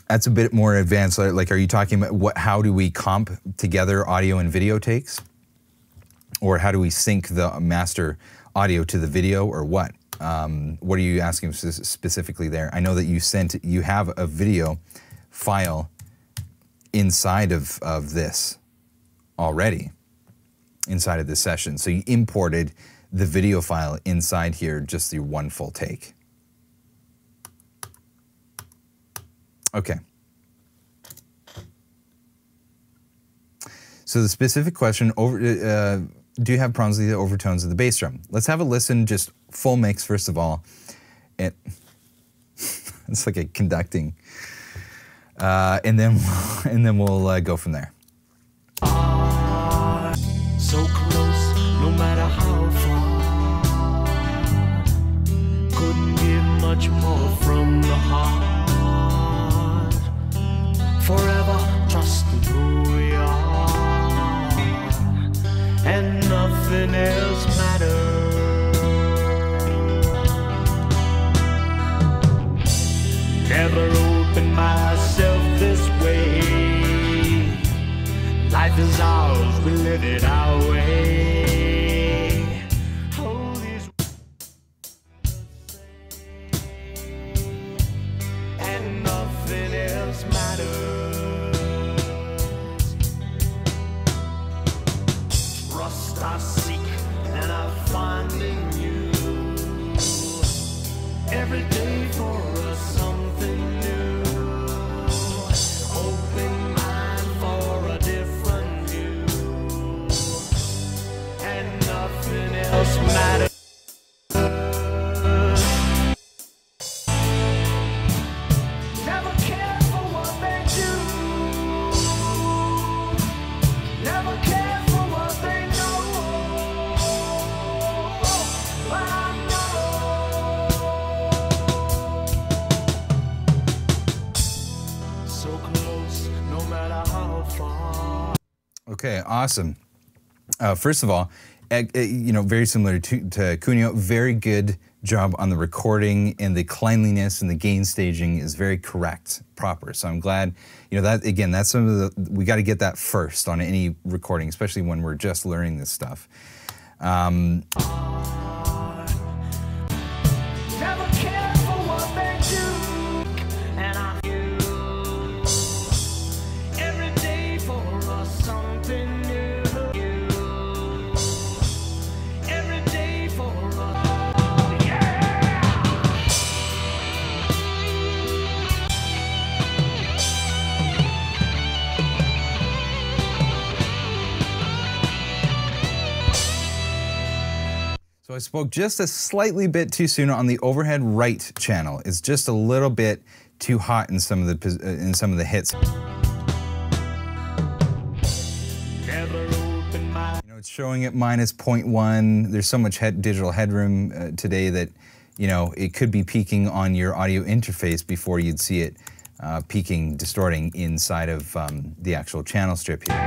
That's a bit more advanced. Like, are you talking about how do we comp together audio and video takes? Or how do we sync the master audio to the video, or what? What are you asking specifically there? I know that you have a video file inside of this already, inside of this session. So you imported the video file inside here, just the one full take. Okay. So the specific question, do you have problems with the overtones of the bass drum? Let's have a listen, just full mix first of all. It's like a conducting. And then we'll go from there. So close, no matter how far. Couldn't get much more from the heart. Forever trusting who we are, and nothing else matters. Never opened myself this way. Life is ours, we live it our way. Hold these and nothing else matters. Rust I seek and I find in you. Every day for us something new. Open mind for a different view, and nothing else matters. Never cared for what they do. Never cared for what they know. But I know. So close, no matter how far. Okay, awesome. First of all, you know, very similar to Cuneo, very good job on the recording, and the cleanliness and the gain staging is very correct, proper. So I'm glad, you know, that again, that's some of the, we got to get that first on any recording, especially when we're just learning this stuff. Never cared for what they do, and I do. Every day for us something new. Every day for us, yeah. So I spoke just a slightly bit too soon on the overhead right channel. It's just a little bit too hot in some of the hits. Never open my. You know, it's showing at -0.1. There's so much digital headroom today that, you know, it could be peaking on your audio interface before you'd see it peaking, distorting inside of the actual channel strip here.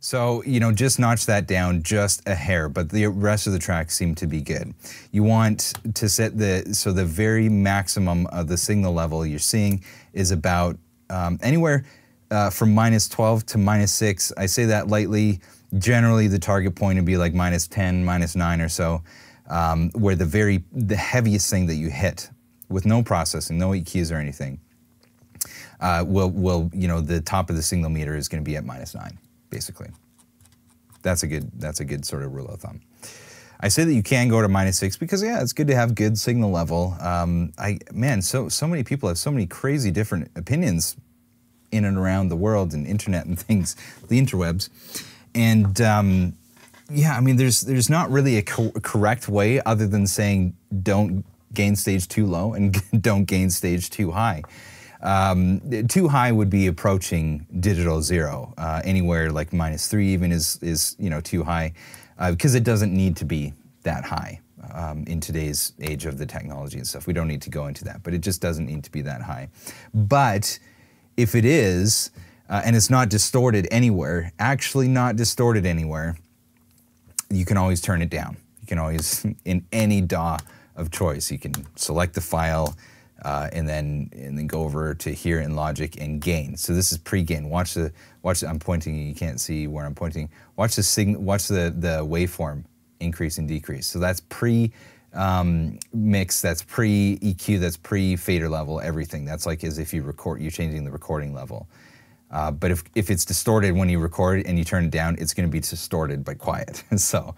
So, you know, just notch that down just a hair, but the rest of the tracks seem to be good. You want to set the very maximum of the signal level you're seeing is about anywhere from -12 to -6. I say that lightly. Generally, the target point would be like -10, -9 or so, where the heaviest thing that you hit with no processing, no EQs or anything, will you know, the top of the signal meter is going to be at -9. Basically, that's a good sort of rule of thumb. I say that you can go to -6 because, yeah, it's good to have good signal level. Man, so many people have so many crazy different opinions in and around the world and internet and things, the interwebs. And yeah, I mean, there's not really a correct way other than saying don't gain stage too low and don't gain stage too high. Too high would be approaching digital zero. Anywhere like -3 even is too high, because it doesn't need to be that high in today's age of the technology and stuff. We don't need to go into that, but it just doesn't need to be that high. But if it is, and it's not distorted anywhere, actually not distorted anywhere, you can always turn it down. You can always, in any DAW of choice, you can select the file, and then go over to here in Logic and gain. So this is pre-gain. Watch the I'm pointing. You can't see where I'm pointing. Watch the waveform increase and decrease. So that's pre-mix. That's pre-EQ. That's pre-fader level. Everything. That's like as if you're changing the recording level. But if it's distorted when you record and you turn it down, it's going to be distorted but quiet. So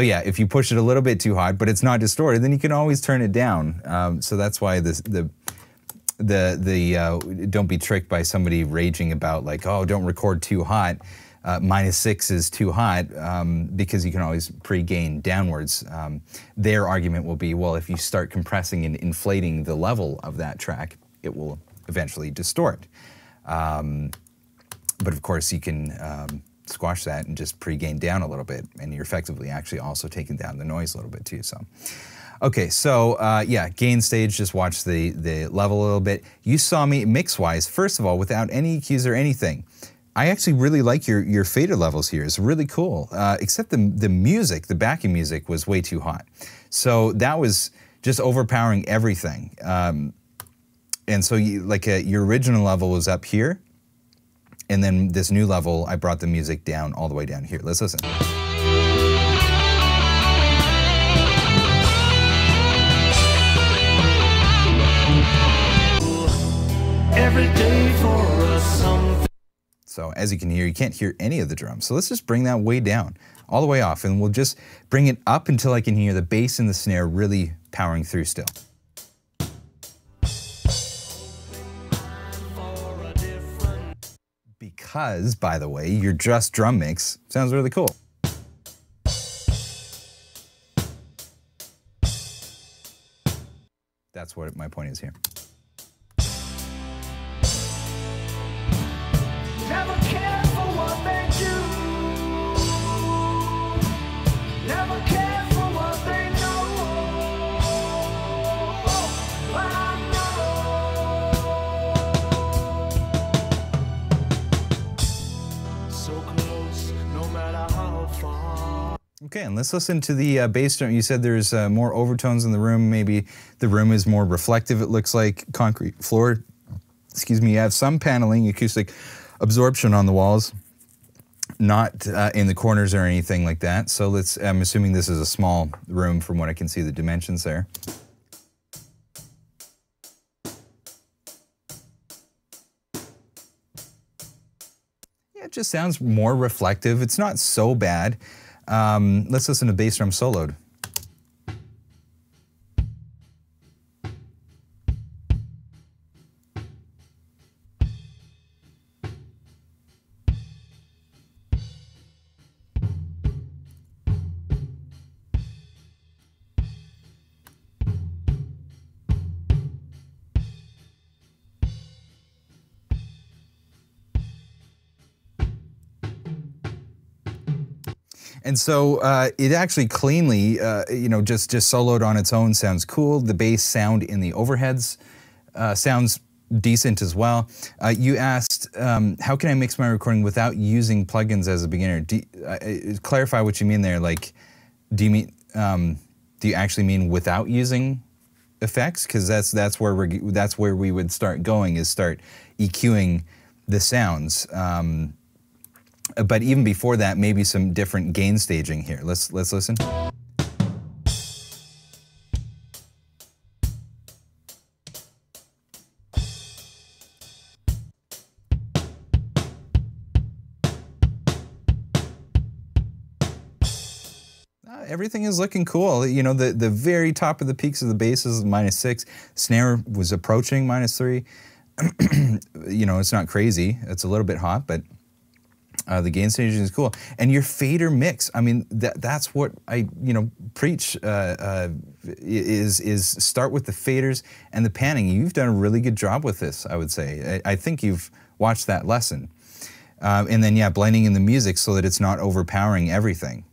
yeah, if you push it a little bit too hard, but it's not distorted, then you can always turn it down. So that's why don't be tricked by somebody raging about like, oh, don't record too hot. -6 is too hot, because you can always pre-gain downwards. Their argument will be, well, if you start compressing and inflating the level of that track, it will eventually distort. But of course you can squash that and just pre-gain down a little bit, and you're effectively actually also taking down the noise a little bit too. So, okay, so yeah, gain stage, just watch the level a little bit. You saw me mix-wise, first of all, without any EQs or anything. I actually really like your fader levels here. It's really cool, except the music, the backing music was way too hot. So that was just overpowering everything. And so your original level was up here, and then this new level, I brought the music down all the way down here. Let's listen. Every day for us something. So as you can hear, you can't hear any of the drums. So let's just bring that way down, all the way off, and we'll just bring it up until I can hear the bass and the snare really powering through still. Because, by the way, your just drum mix sounds really cool. That's what my point is here. Never cared for what they do. Never cared for what they know. I know. So close, no matter how far. Okay, and let's listen to the bass drum. You said there's more overtones in the room. Maybe the room is more reflective. It looks like concrete floor. Excuse me. You have some paneling, acoustic absorption on the walls, not in the corners or anything like that. So I'm assuming this is a small room from what I can see the dimensions there. Yeah, it just sounds more reflective. It's not so bad. Let's listen to bass drum soloed. And so it actually cleanly, just soloed on its own sounds cool. The bass sound in the overheads sounds decent as well. You asked, how can I mix my recording without using plugins as a beginner? Clarify what you mean there. Like, do you actually mean without using effects? Because that's where we would start going, is start EQing the sounds. But even before that, maybe some different gain staging here. Let's listen. Everything is looking cool. You know, the very top of the peaks of the bass is -6. Snare was approaching -3. you know, it's not crazy. It's a little bit hot, but the gain staging is cool. And your fader mix, I mean, that's what I, you know, preach, is start with the faders and the panning. You've done a really good job with this, I would say. I think you've watched that lesson. And then, yeah, blending in the music so that it's not overpowering everything.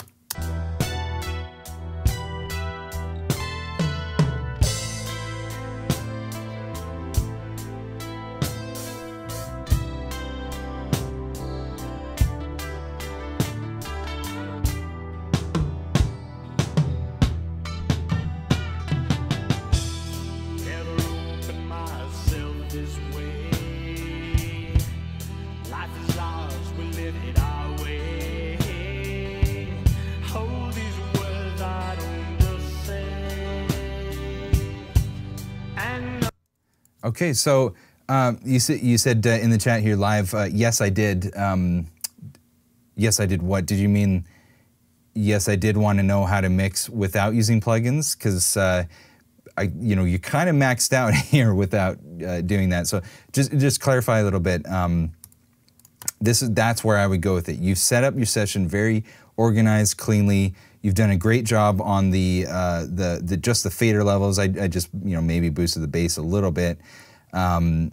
Okay, so you said in the chat here live, yes, I did. Yes, I did what? Did you mean, yes, I did want to know how to mix without using plugins? Because, you know, you kind of maxed out here without doing that. So just clarify a little bit. That's where I would go with it. You've set up your session very organized, cleanly. You've done a great job on just the fader levels. I just, you know, maybe boosted the bass a little bit. And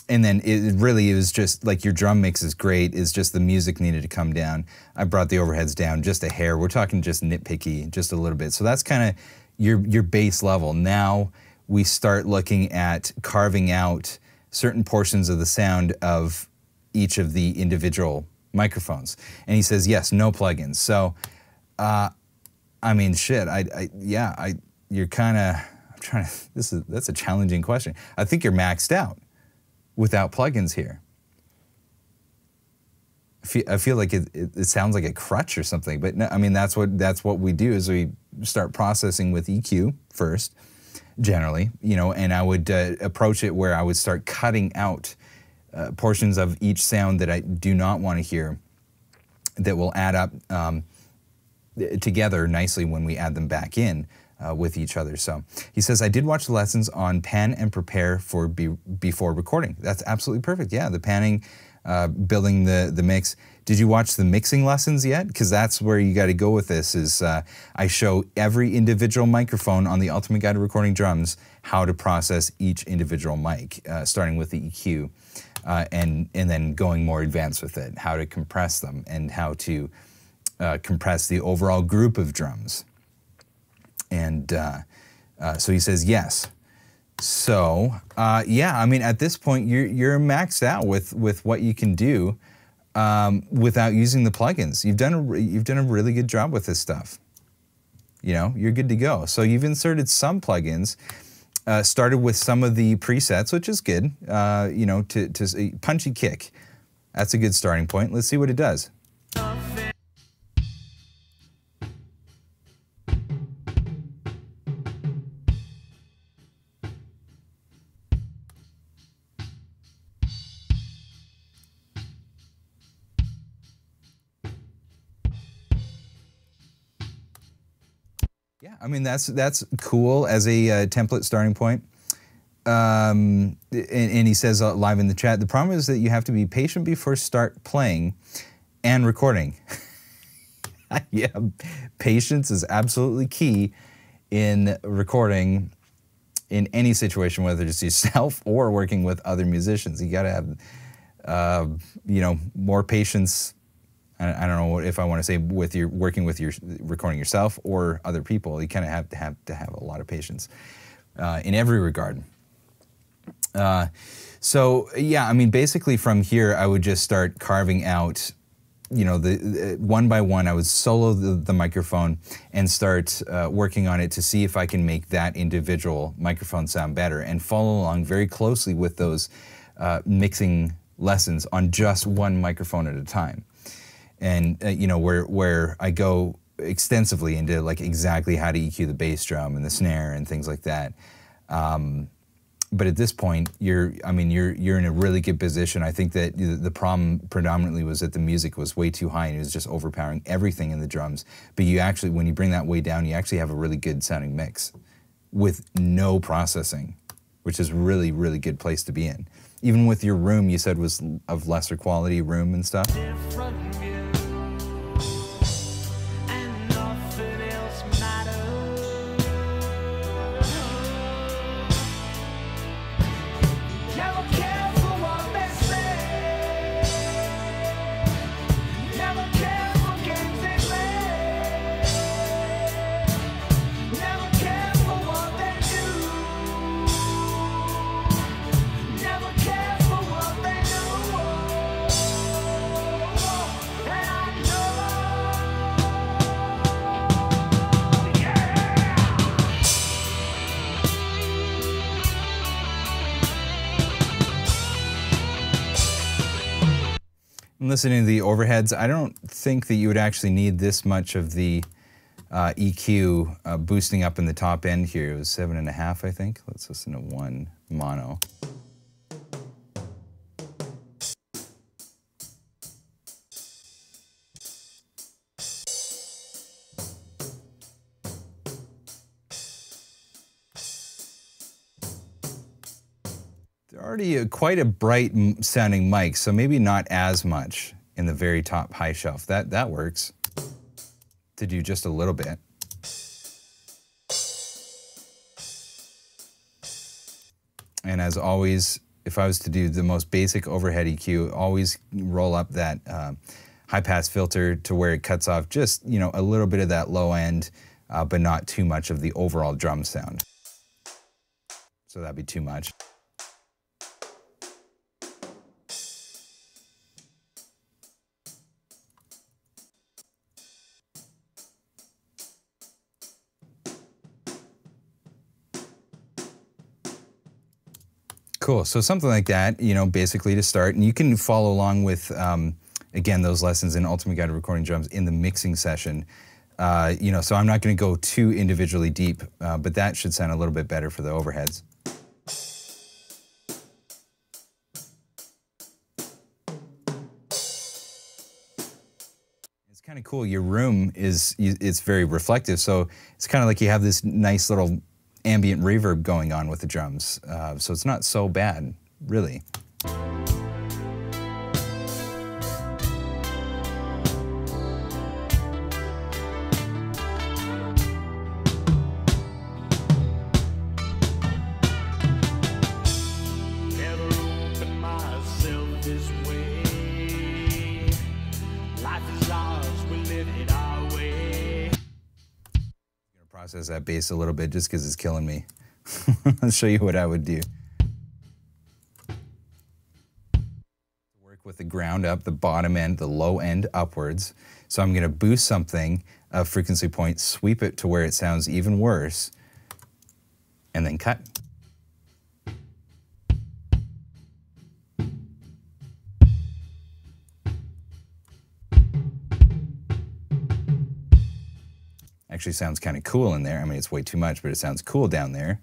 then it was just like your drum mix is great. It's just the music needed to come down. I brought the overheads down just a hair. We're talking just nitpicky, just a little bit. So that's kind of your bass level. Now we start looking at carving out certain portions of the sound of each of the individual microphones. And he says, yes, no plugins. So, I mean, shit, you're kind of, I'm trying to, that's a challenging question. I think you're maxed out without plugins here. I feel like it sounds like a crutch or something, but no, I mean, that's what we do is we start processing with EQ first, generally, you know, and I would approach it where I would start cutting out portions of each sound that I do not want to hear that will add up together nicely when we add them back in with each other. So he says, I did watch the lessons on pan and prepare for before recording. That's absolutely perfect. Yeah, the panning, building the mix. Did you watch the mixing lessons yet? Because that's where you got to go with this is I show every individual microphone on the Ultimate Guide to Recording Drums how to process each individual mic, starting with the EQ and then going more advanced with it, how to compress them and how to compress the overall group of drums. And so he says yes. So yeah, I mean, at this point, you're maxed out with what you can do without using the plugins. You've done a really good job with this stuff. You know, you're good to go. So you've inserted some plugins, started with some of the presets, which is good. You know, to punchy kick. That's a good starting point. Let's see what it does. Yeah, I mean, that's cool as a template starting point. And he says live in the chat, the problem is that you have to be patient before start playing and recording. Yeah, patience is absolutely key in recording in any situation, whether it's yourself or working with other musicians. You got to have, you know, more patience. I don't know if I want to say with your working with your recording yourself or other people. You kind of have to have a lot of patience in every regard. So yeah, I mean, basically from here, I would just start carving out, you know, the one by one. I would solo the microphone and start working on it to see if I can make that individual microphone sound better, and follow along very closely with those mixing lessons on just one microphone at a time. And you know, where I go extensively into like exactly how to EQ the bass drum and the snare and things like that. But at this point, you're in a really good position. I think that the problem predominantly was that the music was way too high and it was just overpowering everything in the drums. But you actually, when you bring that way down, you actually have a really good sounding mix with no processing, which is really, really good place to be in. Even with your room, you said was of lesser quality room and stuff. different view, and nothing else matters. Never care for what they say, never care for games they play, never care for what they do, never care for what they do. And I know, yeah. And listening to the overheads, I don't think that you would actually need this much of the EQ boosting up in the top end here. It was 7.5, I think. Let's listen to one mono. They're already quite a bright sounding mic, so maybe not as much in the very top high shelf. That works to do just a little bit. And as always, if I was to do the most basic overhead EQ, always roll up that high pass filter to where it cuts off just, you know, a little bit of that low end, but not too much of the overall drum sound. So that'd be too much. Cool, so something like that, you know, basically to start, and you can follow along with, again, those lessons in Ultimate Guide to Recording Drums in the mixing session. You know, so I'm not gonna go too individually deep, but that should sound a little bit better for the overheads. It's kind of cool, your room it's very reflective, so it's kind of like you have this nice little ambient reverb going on with the drums, so it's not so bad, really. Never opened myself this way. Life is ours, we live it our way. I'm gonna process that bass a little bit just because it's killing me. I'll show you what I would do. Work with the ground up, the bottom end, the low end upwards. So I'm gonna boost something, a frequency point, sweep it to where it sounds even worse, and then cut. Actually sounds kind of cool in there. I mean, it's way too much, but it sounds cool down there.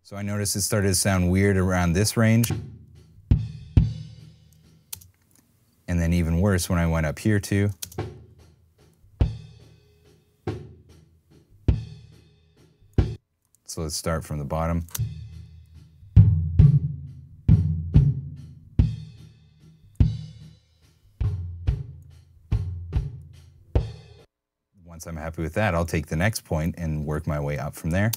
So I noticed it started to sound weird around this range. And then even worse when I went up here too. So let's start from the bottom. Once I'm happy with that, I'll take the next point and work my way up from there.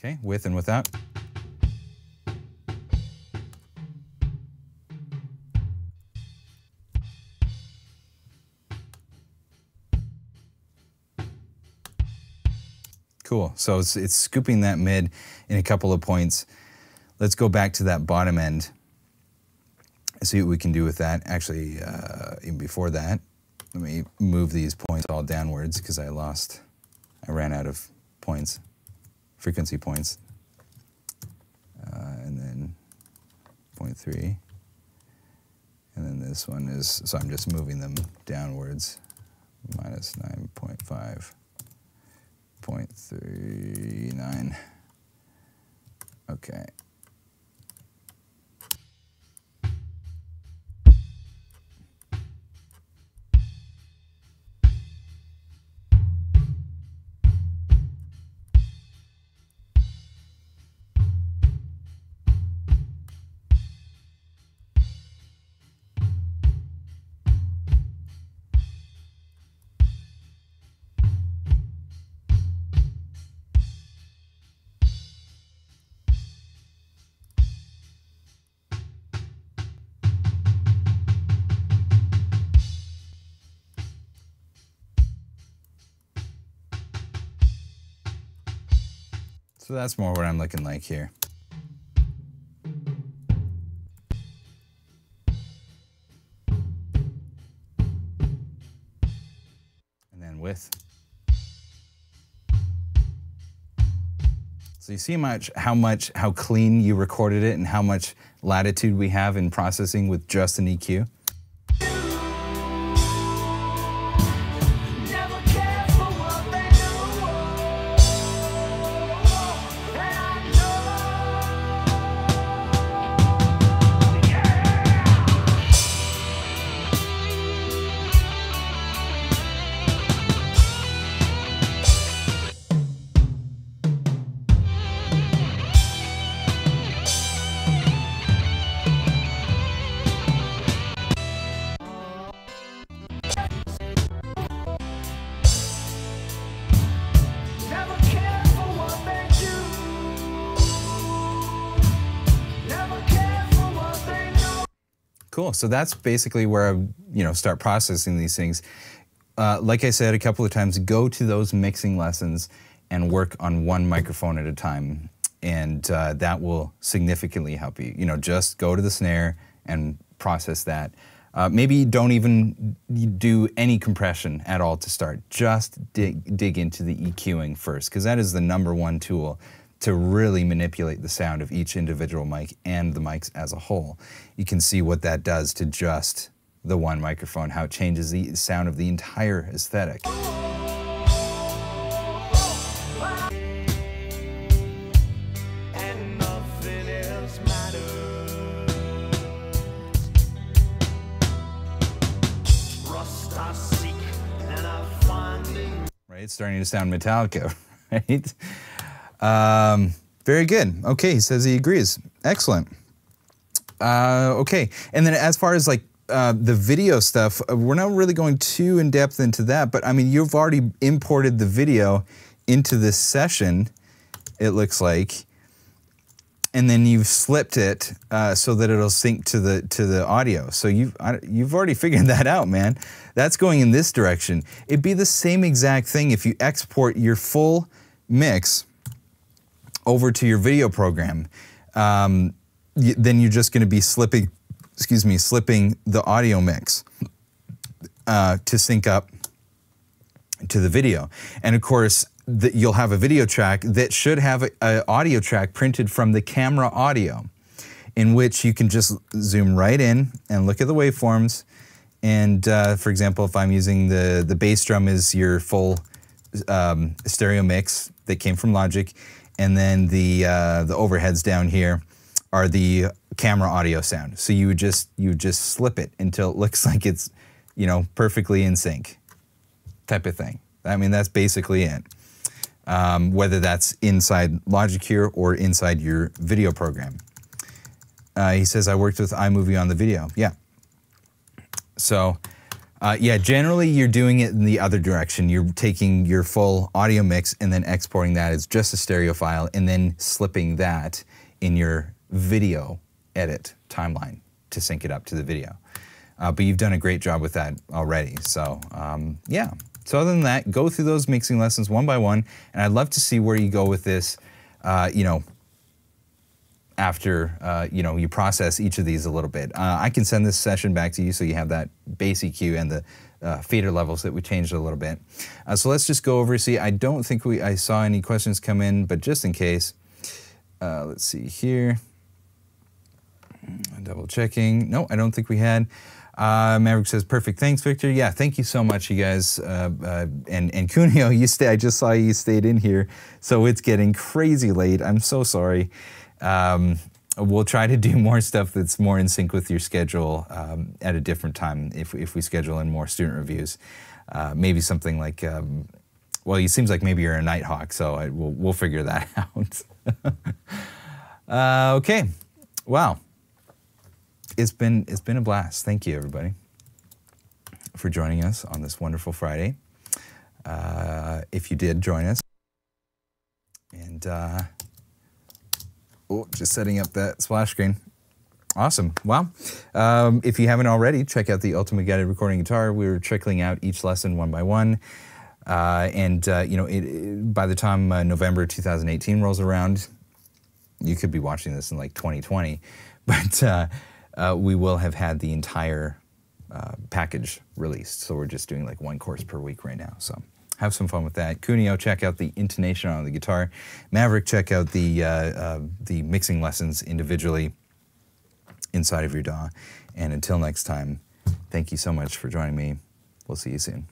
Okay, with and without. Cool, so it's scooping that mid in a couple of points. Let's go back to that bottom end and see what we can do with that. Actually, even before that, let me move these points all downwards because I ran out of points frequency points. And then 0.3. And then this one is, so I'm just moving them downwards. Minus 9.5, 0.39. Okay. So that's more what I'm looking like here. And then width. So you see how clean you recorded it and how much latitude we have in processing with just an EQ. Cool. So that's basically where I, start processing these things. Like I said a couple of times, go to those mixing lessons and work on one microphone at a time, and that will significantly help you. Just go to the snare and process that. Maybe don't even do any compression at all to start. Just dig into the EQing first, because that is the #1 tool to really manipulate the sound of each individual mic and the mics as a whole. You can see what that does to just the one microphone, how it changes the sound of the entire aesthetic. Right, it's starting to sound Metallica, right? Very good. Okay, he says he agrees. Excellent. Okay, and then as far as like the video stuff, we're not really going too in depth into that, but I mean, you've already imported the video into this session, it looks like, and then you've slipped it so that it'll sync to the audio. So you've already figured that out, man. That's going in this direction. It'd be the same exact thing if you export your full mix over to your video program. Then you're just going to be slipping the audio mix to sync up to the video. And of course, you'll have a video track that should have an audio track printed from the camera audio, in which you can just zoom right in and look at the waveforms. And for example, if I'm using the bass drum is your full stereo mix that came from Logic, and then the overheads down here are the camera audio sound. So you would just slip it until it looks like it's, perfectly in sync, type of thing. I mean, that's basically it. Whether that's inside Logic here or inside your video program. He says, I worked with iMovie on the video. Yeah. So, yeah, generally you're doing it in the other direction. You're taking your full audio mix and then exporting that as just a stereo file and then slipping that in your video edit timeline to sync it up to the video. But you've done a great job with that already. So, yeah. So other than that, go through those mixing lessons one by one, and I'd love to see where you go with this, after, you process each of these a little bit. I can send this session back to you so you have that bass EQ and fader levels that we changed a little bit. So let's just go over. See, I don't think I saw any questions come in, but just in case, let's see here. Double checking. No, I don't think we had. Maverick says, perfect. Thanks, Victor. Yeah, thank you so much, you guys. And Cuneo, I just saw you stayed in here. So it's getting crazy late. I'm so sorry. We'll try to do more stuff that's more in sync with your schedule at a different time if we schedule in more student reviews. Maybe something like, well, it seems like maybe you're a Nighthawk, so we'll figure that out. Okay, wow. It's been a blast. Thank you, everybody, for joining us on this wonderful Friday. If you did join us, and just setting up that splash screen. Awesome. Wow. If you haven't already, check out the Ultimate Guided Recording Guitar. We're trickling out each lesson one by one, and you know, by the time November 2018 rolls around, you could be watching this in like 2020, but. We will have had the entire package released. So we're just doing like one course per week right now. So have some fun with that. Cuneo, check out the intonation on the guitar. Maverick, check out the mixing lessons individually inside of your DAW. And until next time, thank you so much for joining me. We'll see you soon.